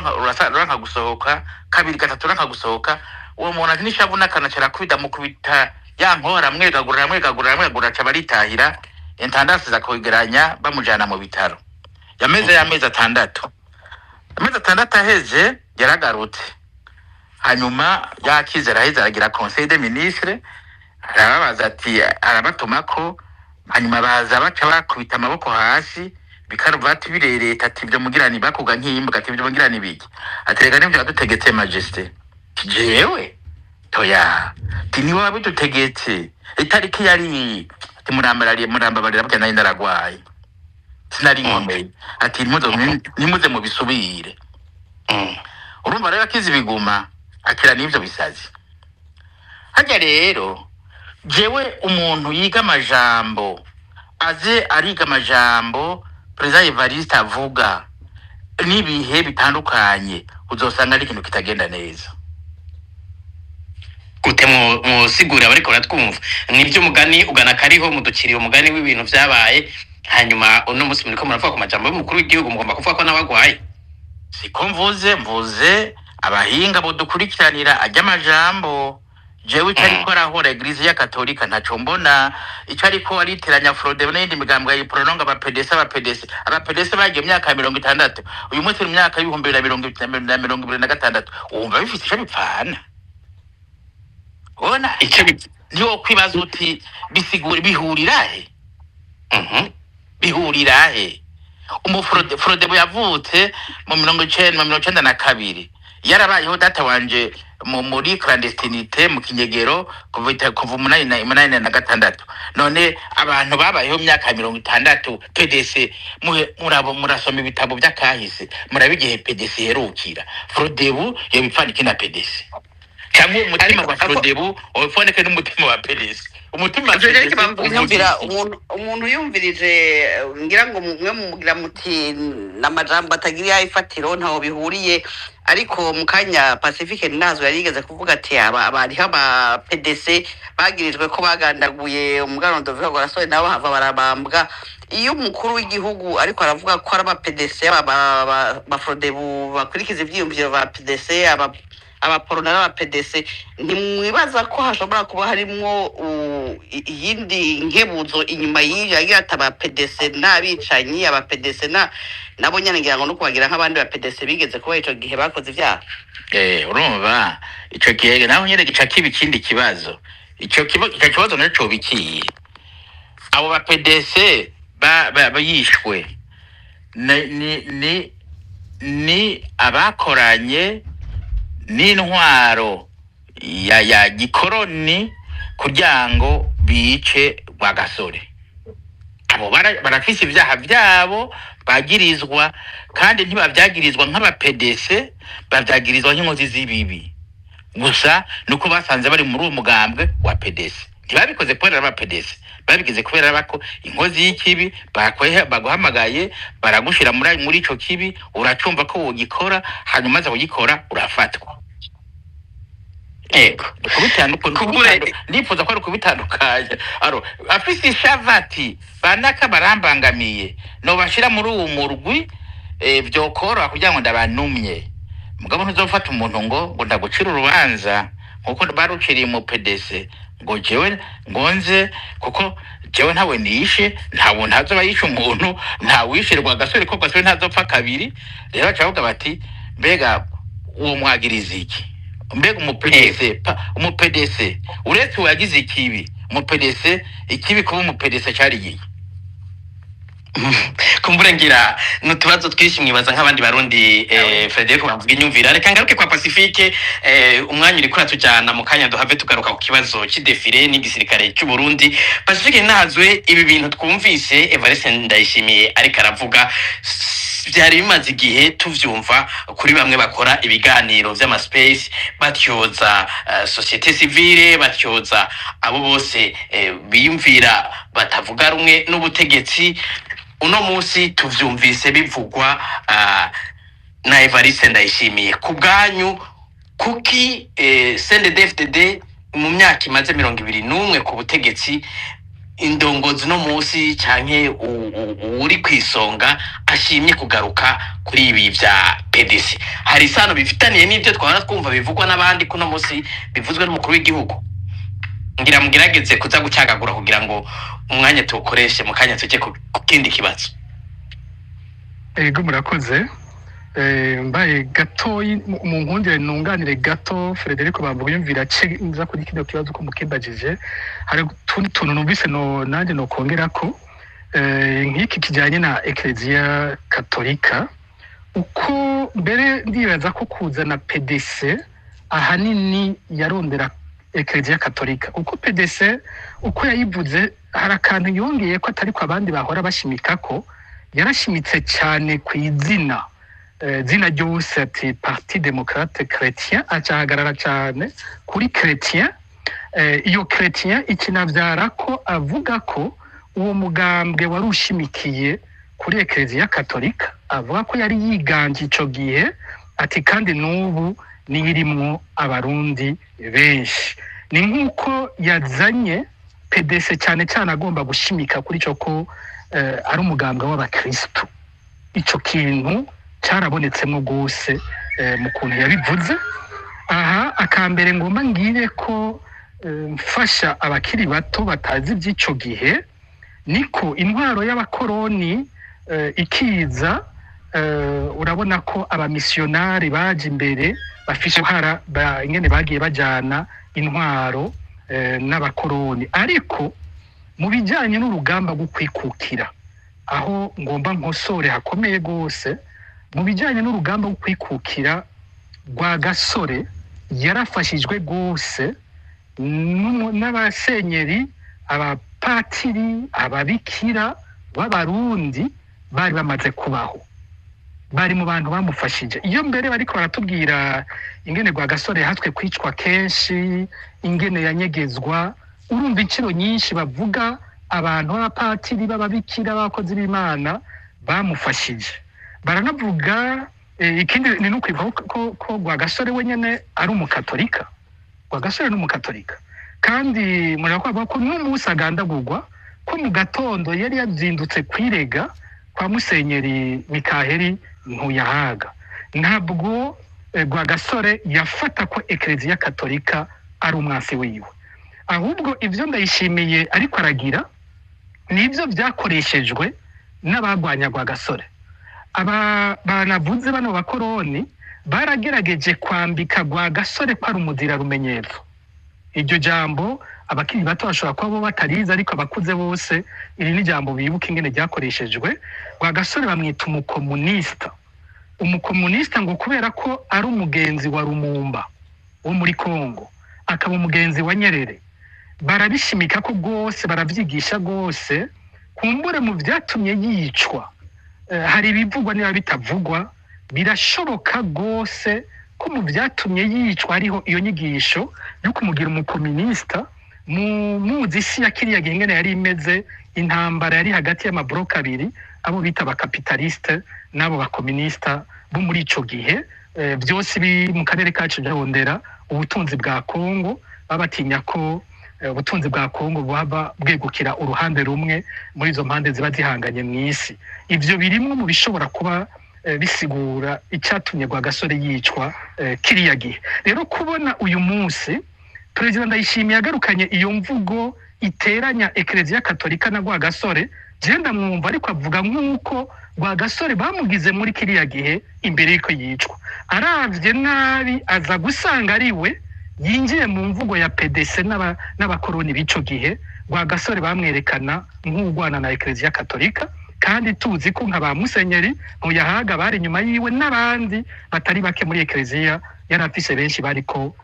[SPEAKER 5] ranka gusohoka, kabiri gatatu ranka gusohoka. Uwo muntu ati nishavu nakanacara kubida mu kubita yankora mwegagura ca baritahira. Intandasi za kwegeranya bamujana mu bitaro. Yameze atandatu. Amezi atandatu aheze yaragarutse. Hanyuma yakize araheza aragira conseil des ministres, arababaza ati arabatumako, hanyuma baza baca bakubita amaboko hasi bikaruvati birereta ati ibyo mugirani bakuga nk'imbwa ati ibyo mugirani biki ati rega nibyo yadutegetse majesté jewe toya ati niwe wabidutegetse itariki yari ati murambarira bwa nari naragwaye sinari nkomeye ati nimuze mu bisubire. Urumva rero akizi biguma akira n'ivyo bisazi. Hajya rero jewe umuntu yiga amajambo aze ariga amajambo President Evariste avuga nibihe bitandukanye uzosanga ari ikintu kitagenda neza.
[SPEAKER 1] Gute mu sigura bariko ratwumva nibyo mugani ugana kariho mudukiriye umugani w'ibintu vyabaye hanyuma uno musi muriko muravuga ku majambo y'umukuru w'igihugu mugomba kuvuga ko nabagwaye.
[SPEAKER 5] Siko mvuze abahinga bo dukurikiranira ajya amajambo jewe cyariko arahora Eglise ya Katolika ntaco mbona icyo ariko ariteranya fraude n'indi migambwe ya prononga aba PDC bagiye myaka 60 uyu munsi mu myaka y'ibihumbi 2026 umva bifite icyo bipfana. Ona
[SPEAKER 1] Icyo
[SPEAKER 5] niyo kwibaza uti bisigura bihurirahe. Bihurirahe. Fraude yavutse mu 1992 yarabayeho data wanje muri clandestinité mu kinyegero kuva 86 none abantu babayeho myaka 60 PDC murasoma ibitabo by'akahise murabigihe PDC herukira Frodebu yo bipfanike na PDC cyangwa umutima wa Frodebu ofoneke n'umutima wa PDC umutima
[SPEAKER 2] yumvira umuntu yumvirije ngira ngo mwe mugira muti n'amajambo atagira ifatiro ntaho bihuriye ariko mukanya Pacifique nazo yarigeze kuvuga ati abari aba PDC bagirijwe ko bagandaguye umugarondo vuga rasore nabo hava barabambwa. Iyo umukuru w'igihugu ariko aravuga ko araba PDC ba Frodebu bakurikiza ivyiyumviro ba PDC abaporona n'aba PDC ntimwibaza ko hashobora kuba harimwo iyindi nkebuzo inyuma y'iyo yagira ati aba PDC n'abicanyi aba PDC nabo nyene ngira ngo no kubagira nk'abandi ba PDC bigeze kuba ico gihe bakoze ivyaha.
[SPEAKER 5] Urumva ico gihe naho nyene gica kiba ikindi kibazo. Ico kibazo naco bikiye abo ba PDC bayishwe ni abakoranye n'intwaro ya gikoroni kugira ngo bice Rwagasore. Abo barafise ivyaha vyabo bagirizwa kandi ntibavyagirizwa nk'aba PDC bavyagirizwa nk'inkozi z'ibibi gusa nuko basanze bari muri uwo mugambwe wa PDC ntibabikoze kubera aba PDC babigeze kubera bako inkozi y'ikibi baguhamagaye baragushira muri ico kibi uracumva ko wogikora hanyuma za kugikora urafatwa. Nifuza ko ari kubitandukanya afise ishavati banaka barambangamiye no bashira muri uwo murwi vyokora kugira ngo ndabanumye mugabo ntuzofata umuntu ngo ndagucira urubanza nkuko baruciriye mu PDC ngo jewe ngonze kuko jewe ntawe nishe ntawo ntazoba yishe umuntu ntawishirwa Gasore ko Gasore ntazopfa kabiri. Rero bacavuga bati mbega uwo mwagiriza iki mbega umu PDC uretse wagize ikibi mu PDC ikibi kuba mu PDC cyari giye
[SPEAKER 1] kumbure ngira nutubazo twishimwe baza nk'abandi barundi Frederico bavuga inyumvira reka ngaruke kwa Pacifique umwanya uri kuratujana mu kanya duhave tugaruka ku kibazo cy'idefile n'igisirikare cy'u Burundi. Pacifique nahazwe ibi bintu twumvise Evariste Ndayishimiye ariko aravuga vyari bimaze igihe tuvyumva kuri bamwe bakora ibiganiro vy'amaspace batyoza societe civile, batyoza abo bose biyumvira batavuga rumwe n'ubutegetsi. Uno musi tuvyumvise bivugwa na Evariste Ndayishimiye. Ku bwanyu kuki CNDD-FDD mu myaka imaze 21 ku butegetsi indongozi no musi canke uri kwisonga ashimye kugaruka kuri ibi vya PDC? Hari isano bifitaniye n'ivyo twara twumva bivugwa n'abandi kuno musi bivuzwe n'umukuru w'igihugu? Ngira mugerageze kuza gucagagura kugira ngo umwanya tukoreshe mu kanya tujye ku kindi kibazo.
[SPEAKER 3] Ego murakoze. Mbaye gatoyi mu nkundire nunganire gato Frederico bavuga yumvira nza kuri kino kibazo ko mukimbajije. Hari tuntu numvise nanje no kongerako nk'iki kijanye na Ecclesia Katolika, uko mbere ndibaza ko kuzana PDC ahanini yarondera Ecclesia Katolika, uko PDC uko yayivuze hari akantu yongeye ko atari ko abandi bahora bashimikako, yarashimitse cyane ku izina zina ryose ati Parti Démocrate Chrétien, acahagarara cyane kuri Chrétien. Iyo Chrétien ikinavyara ko avuga ko uwo mugambwe wari ushimikiye kuri Ecclesia Katolika, avuga ko yari yiganje ico gihe ati kandi n'ubu niyirimwo abarundi benshi. Ni nk'uko yazanye PDC cyane cyane agomba gushimika kuri ico ko ari umugambwe w'abakristo. Ico kintu carabonetsemo gose mu kuntu yabivuze. Aha akambere ngomba ngire ko mfasha abakiri bato batazi by'ico gihe, niko intwaro y'abakoroni ikiza, urabona ko abamisiyonari baje imbere bafishe hara ingene bagiye bajana intwaro n'abakoroni. Ariko mu bijyanye n'urugamba rwo kwikukira, aho ngomba nkosore hakomeye gose, mu bijyanye n'urugamba rwo kwikukira Rwagasore yarafashijwe gose n'abasenyeri, abapatiri, ababikira b'abarundi bari bamaze kubaho, bari mu bantu bamufashije. Iyo mbere bariko baratubwira ingene Rwagasore hatwe kwicwa kenshi, ingene yanyegezwa, urumva inciro nyinshi bavuga abantu b'abapatiri b'ababikira b'abakozi b'Imana bamufashije. Baranavuga ikindi ni n'ukwivuga ko Rwagasore wenyene ari umukatolika. Rwagasore n'umukatolika kandi muravuga ko n'umunsi agandagurwa ko mu gatondo yari yazindutse kwirega kwa Musenyeri Mikaheli Ntuyahaga. Ntabwo Rwagasore yafata ko Ecclesia Katolika ari umwasi wiwe, ahubwo ivyo Ndayishimiye ariko aragira nivyo vyakoreshejwe n'abagwanya Rwagasore. Banavuze bano bakoroni baragerageje kwambika Rwagasore ko ari umuzira rumenyetso. Iryo jambo abakiri bato bashobora kuba bo batariza, ariko abakuze bose iri ni jambo bibuka ingene ryakoreshejwe. Rwagasore bamwita umukomunista. Umukomunista ngo kubera ko ari umugenzi wa Lumumba wo muri Kongo, akaba umugenzi wa Nyerere. Barabishimika ko gose, baravyigisha gose, kumbure mu vyatumye yicwa. Hari ibivugwa niba bitavugwa, birashoboka gose ko mu vyatumye yicwa hariho iyo nyigisho yo kumugira umukomunista. Muzi isi ya kiriya gihe ingene yari imeze, intambara yari hagati y'amabloke abiri, abo bita abakapitaliste n'abo bakomunista bo muri ico gihe. Byose biri mu karere kacu byarondera ubutunzi bwa Kongo, babatinya ko ubutunzi bwa Kongo bwaba bwegukira uruhande rumwe muri izo mpande ziba zihanganye mw'isi. Ivyo birimwe mu bishobora kuba bisigura icyatumye Rwagasore yicwa kiriya gihe. Rero kubona uyu munsi Perezida Ndayishimiye agarukanye iyo mvugo iteranya Ecclesia Katolika na Rwagasore, genda mwumva ariko avuga nk'uko Rwagasore bamugize muri kiriya gihe imbere y'uko yicwa. Aravye nabi aza gusanga ari we yinjiye mu mvugo ya PDC n'abakoroni b'ico gihe. Rwagasore bamwerekana nk'ugwana na Ecclesia Katolika, kandi tuzi ko nka ba Musenyeri Ntuyahaga bari inyuma yiwe n'abandi batari bake muri Ecclesia yarafise benshi bariko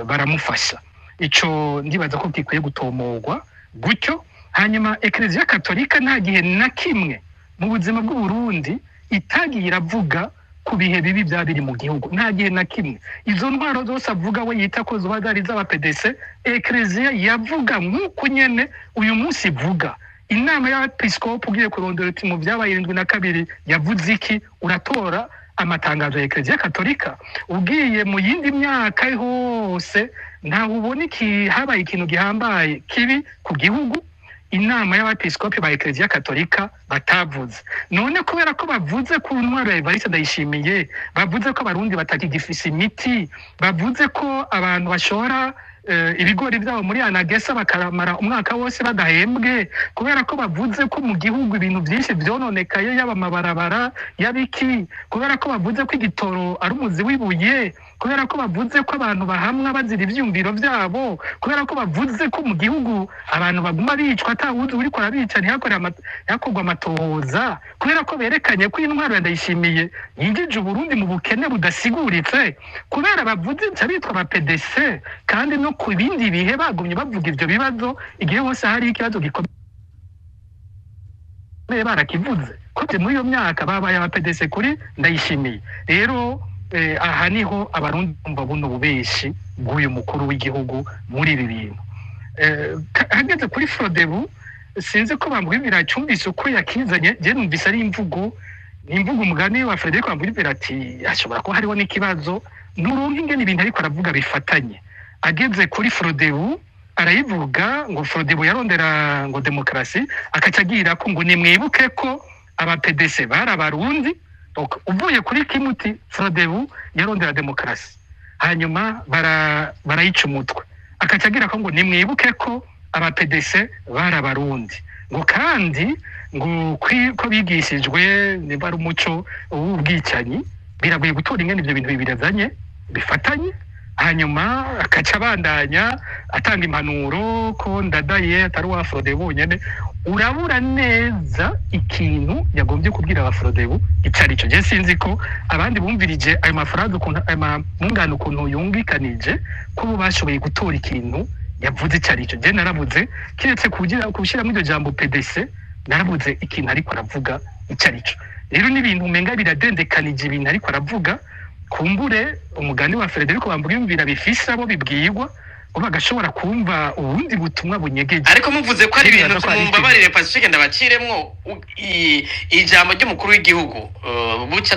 [SPEAKER 3] baramufasha. Ico ndibaza ko gikwiye gutomogwa gutyo. Hanyuma Ecclesia Katolika nta gihe na kimwe mu buzima bw'u Burundi itagiye iravuga ku bihe bibi byaba biri mu gihugu nta gihe na kimwe izo ntwaro zose avuga we yita ko zuba zari z'abapedese ekleziya yavuga nk'uko nyene uyu munsi ivuga inama y'abepiskopi ugiye kurondera uti mu byabaye 72 yavuze iki uratora amatangazo ya ekleziya katolika ugiye mu yindi myaka hose ntawe ubona iki habaye ikintu gihambaye kibi ku gihugu inama y'abepiskopi ba ekleziya katolika batavuze none kubera ko bavuze ku ntwaro ya Evariste Ndayishimiye bavuze ko abarundi batakigifise imiti bavuze ko abantu bashora ibigori byabo muri anagesa bakaramara umwaka wose badahembwe kubera ko bavuze ko mu gihugu ibintu byinshi byononekaye yaba amabarabara yabiki kubera ko bavuze ko igitoro ari umuzi wibuye kubera ko bavuze ko abantu bahamwa bazira ivyumviro byabo kubera ko bavuze ko mu gihugu abantu baguma bicwa atawuzi uri ko arabica ntihakorwa amatohoza kubera ko berekanye ko intwaro Ndayishimiye yigije Burundi mu bukene budasiguritse kubera bavuze bitwa ba PDC kandi no ku bindi bihe bagumye bavuga ivyo bibazo igihe hose hari ikibazo gikomeye barakivuze ko muri iyo myaka babaye aba PDC kuri Ndayishimiye rero aha niho abarundi bumva buno bubeshi bw'uyu mukuru w'igihugu muri ibi bintu hageze kuri Frodebu sinzi ko bambwira cyumvise uko yakizanye je numvise ari imvugo umugani wa Frederico bambwira ati ashobora ko hariho n'ikibazo nuronke ingene ibintu ariko aravuga bifatanye ageze kuri Frodebu arayivuga ngo Frodebu yarondera ngo demokrasi akacagira ko ngo nimwibuke ko aba PDC barabarundi uvuye kuri kimuti Frodebu yarondera demokrasi hanyuma barayica umutwe akacagira ko ngo nimwibuke ko aba PDC barabarundi ngo kandi ngo ko bigishijwe niba ari umuco w'ubwicanyi biragoye gutora ingene ibyo bintu bibirazanye bifatanye hanyuma akaca bandanya atanga impanuro ko ndadaye atari wa Frodebu nyene urabura neza ikintu yagombye kubwira aba Frodebu icari cyo je sinzi ko abandi bumvirije ayo mafraze ukuntu mungano ukuntu yumvikanije ko bashoboye gutora ikintu yavuze icari cyo je narabuze kiretse kubishira muri iryo jambo PDC narabuze ikintu ariko aravuga icari cyo rero n'ibintu umenga biradendekanije ibintu ariko aravuga kumbure umugani wa Frederico bambwira bifise abo bibwirwa ko bagashobora kumva ubundi butumwa bunyegeje
[SPEAKER 1] ariko muvuze ko ari ibintu tumumbabarire Pacifique ndabaciremwo ijambo ry'umukuru w'igihugu buca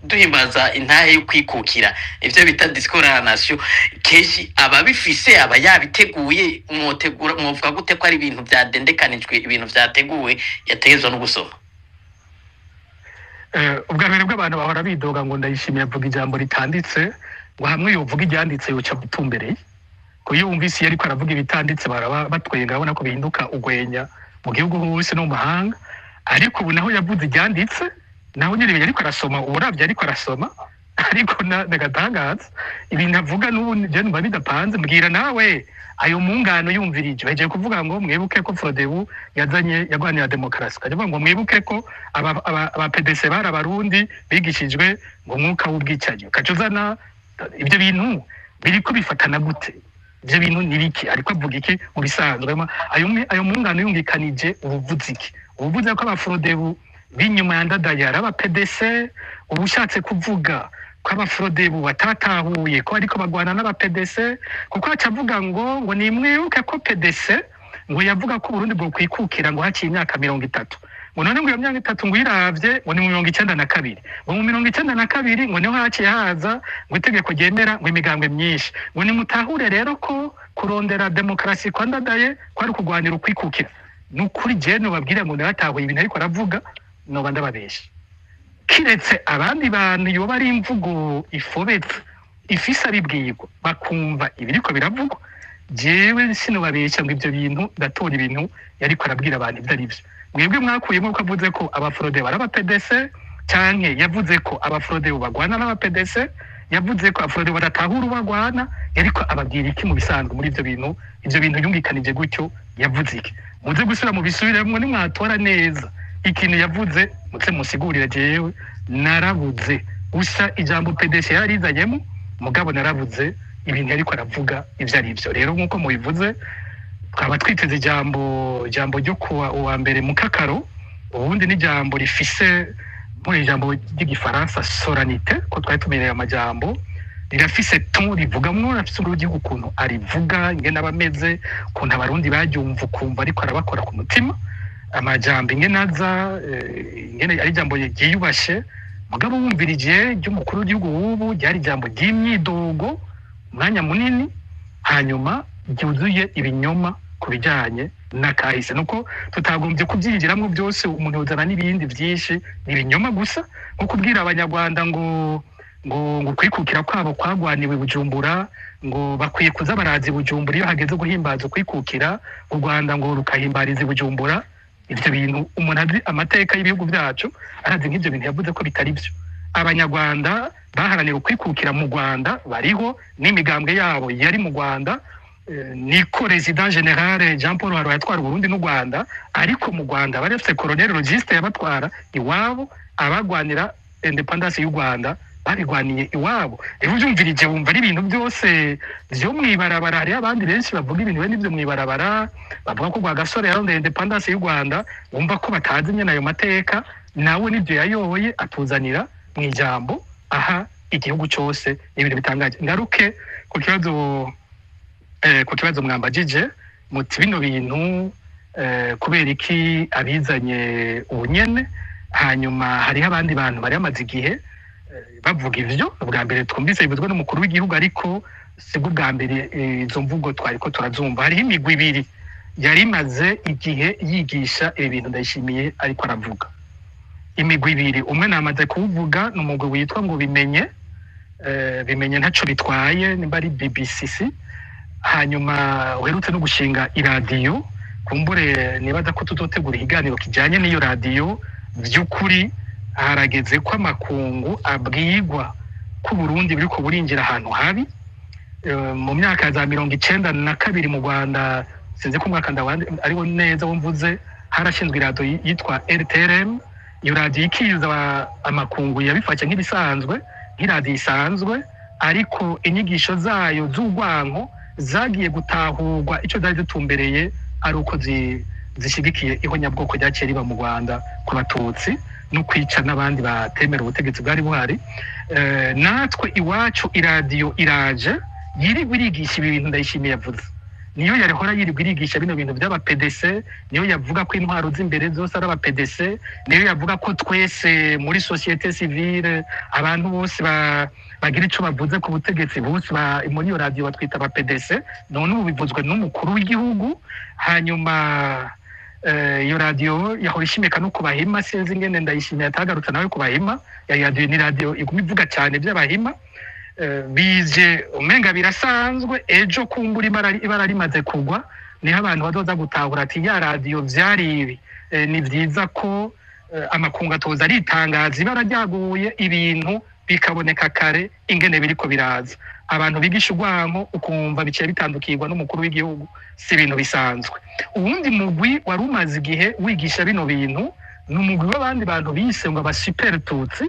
[SPEAKER 1] duhimbaza intahe yo kwikukira ivyo bita discours à la nation keshi ababifise aba yabiteguye mwovuga gute ko ari ibintu byadendekanijwe ibintu byateguwe yategezwa no gusoma
[SPEAKER 3] ubwa mbere bw'abantu bahora bidoga ngo Ndayishimiye avuga ijambo ritanditse ngo hamwe yovuga iryanditse yoca gutumbereye ko iyo wumvise ariko aravuga ibitanditse baraba batwenga abona ko bihinduka ugwenya mu gihugu hose no mu mahanga ariko ubu naho yavuze iryanditse naho nyine ariko arasoma uburavye ariko arasoma ariko nagatangaza ibintu avuga n'ubu je numva bidapanze mbwira nawe ayo mungano yumvirije bagiye kuvuga ngo mwibuke ko Frodebu yagwanira demokrasi kavuga ngo mwibuke ko aba PDC barabarundi bigishijwe ngo mwuka w'ubwicanyi kacuzana ibyo bintu biriko bifatana gute ibyo bintu nibiki ariko avuga iki mu bisanzwe ayo mungano yumvikanije ubuvuzi iki ubuvuze ko aba Frodebu binyuma ya Ndadaye aba PDC ubushatse kuvuga ko aba Frodebu batatahuye ko ariko bagwana n'aba PDC kuko acavuga ngo nimwibuke ko PDC ngo yavuga ko Burundi bwo kwikukira ngo haciye imyaka 30 ngo none ngo iyo myaka 3 ngo iravye ngo ni mu 92 ngo mu 92 ngo niho haciye haza ngo itegeko ryemera ngo imigambwe myinshi ngo nimutahure rero ko kurondera demokrasi kwa Ndadaye ko ari kugwanira ukwikukira nukuri je no babwira ngo naratahuye ibintu ariko aravuga no banda babesha kiretse abandi bantu yoba ari imvugo ifobetse ifisa bibwirwa bakumva ibiriko biravugwa jewe sino babesha ngo ivyo bintu ndatora ibintu yariko arabwira abantu ibyo ari byo mwebwe mwakuyemo ko avuze ko aba Frodebu ari aba PDC canke yavuze ko aba Frodebu bagwana n'aba PDC yavuze ko aba Frodebu badatahura bagwana yariko ababwira iki mu bisanzwe muri ivyo bintu yumvikanije gutyo yavuze iki muze gusura mu bisubiremo ni mwatora neza ikintu yavuze mutse musigurira jewe narabuze gusa ijambo PDC yarizanyemo mugabo narabuze ibintu ariko aravuga ivyo ari byo rero nkuko mubivuze twaba twiteze ijambo ryo kuwa uwa mbere mu kakaro ubundi ni jambo rifise mu ijambo ry'igifaransa solennité ko twari tumenyereye amajambo rirafise ton rivugamwo rafise urugihugu ukuntu arivuga ingene abameze ukuntu abarundi baryumva ukumva ariko arabakora ku mutima amajambo ingene aza ingene ari ijambo ryiyubashe mugabo wumvirije ry'umukuru w'igihugu w'ubu ryari ijambo ry'imyidogo umwanya munini hanyuma ryuzuye ibinyoma ku bijyanye n'akahise nuko tutagombye kubyinjiramwo byose umuntu yuzana n'ibindi byinshi ibinyoma gusa nko kubwira abanyarwanda ngo kwikukira kwabo kwagwaniwe Bujumbura ngo bakwiye kuza barazi Bujumbura iyo hageze guhimbaza kwikukira u Rwanda ngo rukahimbariza Bujumbura ivyo bintu umuntu azi amateka y'ibihugu byacu arazi nk'ivyo bintu yavuze ko bitari byo abanyarwanda baharanira kwikukira mu Rwanda bariho n'imigambwe yabo yari mu Rwanda niko President General Jean Paul Harwa yatwara Burundi n'u Rwanda ariko mu Rwanda bari bafite Colonel Logiste yabatwara iwabo abagwanira independence y'u Rwanda barigwaniye iwabo rero byumvirije bumva ari ibintu byose byo mwibarabara hari abandi benshi bavuga ibintu bene ibyo mwibarabara bavuga ko Rwagasore yarondeye independence y'u Rwanda bumva ko batazi nyene ayo mateka nawe nibyo yayoboye atuzanira mu ijambo aha igihugu cyose ibintu bitangaje ngaruke ku kibazo mwambajije muti bino bintu kubera iki abizanye ubunyene hanyuma hariho abandi bantu bari amaze igihe bavuga ivyo bwa mbere twumvise bivuzwe n'umukuru w'igihugu ariko sibwo bwa mbere izo mvugo twariko turazumva hariho imigwi ibiri yari imaze igihe yigisha ibi bintu ndayishimiye ariko aravuga imigwi ibiri umwe namaze kuvuga n'umugwi witwa ngo bimenye ntaco bitwaye nimba ari BBCC hanyuma uherutse no gushinga iradiyo kumbure nibaza ko tuzotegura ikiganiro kijanye n'iyo radiyo by'ukuri harageze ko amakungu abwirwa ko Burundi biriko burinjira ahantu habi mu myaka za 92 mu Rwanda sinzi ko mwaka ndawandi ariho neza wumvuze harashinzwe iradiyo yitwa RTRM iyo radiyo ikiza amakungu yabifashe nk'ibisanzwe nk'iradiyo isanzwe ariko inyigisho zayo z'urwanko zagiye gutahurwa icyo zari zitumbereye ari uko zishigikiye ihonyabwoko ryaciye riba mu Rwanda ku Batutsi no kwica n'abandi batemera ubutegetsi bwari buhari natwe iwacu iradiyo iraje yirirwa irigisha ibi bintu ndayishimiye yavuze niyo yarihora yirirwa irigisha bino bintu by'aba PDC niyo yavuga ko intwaro z'imbere zose ari aba PDC niyo yavuga ko twese muri societe civile abantu bose bagira ico bavuze ku butegetsi bose muri iyo radiyo batwita aba PDC none ubu bivuzwe n'umukuru w'igihugu hanyuma iyo radiyo yahora ishimika no kubahima sinzi ingene ndayishimiye atagarutse nawe kubahima ya radiyo ni radiyo iguma ivuga cyane by'abahima bije umenga birasanzwe ejo kumbura ibara rimaze kugwa niho abantu bazoza gutahura ati ya radiyo vyari ibi ni vyiza ko amakungu atoza aritangaza ibara ryaguye ibintu bikaboneka kare ingene biriko biraza abantu bigisha urwanko ukumva biciye bitandukirwa n'umukuru w'igihugu si ibintu bisanzwe ubundi mugwi wari umaze igihe wigisha bino bintu ni umugwi w'abandi bantu bise ngo aba super tutsi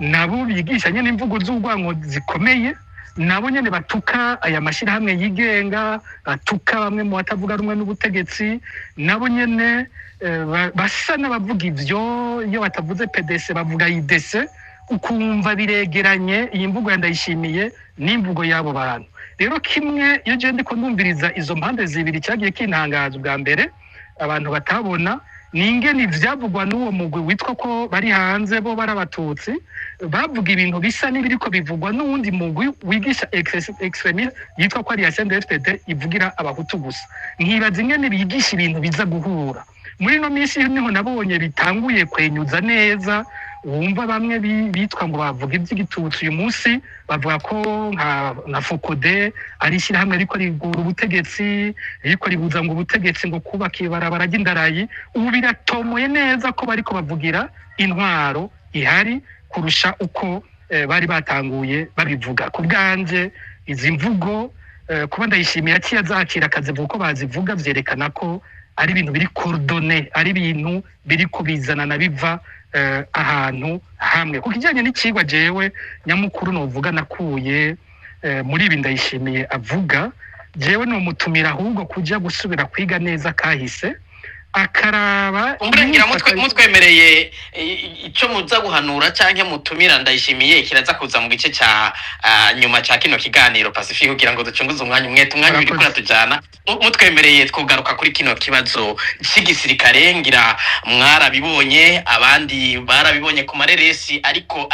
[SPEAKER 3] nabo bigisha nyene imvugo z'urwanko zikomeye nabo nyene batuka aya mashirahamwe yigenga batuka bamwe mu batavuga rumwe n'ubutegetsi nabo nyene basa n'abavuga ivyo iyo batavuze PDC bavuga IDC ukumva biregeranye iyi mvugo ndayishimiye n'imvugo yabo bantu rero kimwe iyo je ndiko ndumviriza izo mpande zibiri cyagiye kintangaza bwa mbere abantu batabona ningene ivyavugwa n'uwo mugwi witwa ko bari hanze bo barabatutsi bavuga ibintu bisa n'ibiriko bivugwa n'uwundi mugwi wigisha extremiste yitwa ko ari ya CNDD-FDD ivugira abahutu gusa nkibaza ingene bigisha ibintu biza guhura muri no minsi niho nabonye bitanguye kwenyuza neza wumva bamwe bitwa ngo bavuga iby'igitutsi uyu munsi bavuga ko nka Fokode ari ishyirahamwe ariko rigura ubutegetsi ariko ribuza ngo ubutegetsi ngo kubaka ibarabara ry'indarayi ubu biratomoye neza ko bariko bavugira intwaro ihari kurusha uko bari batanguye babivuga ku bwanje izi mvugo kuba ndayishimiye ati yazakira akazi vuko bazivuga vyerekana ko ari ibintu biri coordonné ari ibintu biri kubizana na biva ahantu hamwe kuko kijanye n'ikigwa jewe nyamukuru novuga nakuye muri ibi ndayishimiye avuga jewe no mutumira ahubwo kuja gusubira kwiga neza kahise akaraba
[SPEAKER 1] umburengira mutwemereye ico muza guhanura canke mutumira Ndayishimiye kiraza kuza mu gice ca nyuma ca kino kiganiro Pacifique kugira ngo ducunguze umwanya uri kura tujana mutwemereye twugaruka kuri kino kibazo c'igisirikare ngira mwarabibonye abandi barabibonye ku mareresi ariko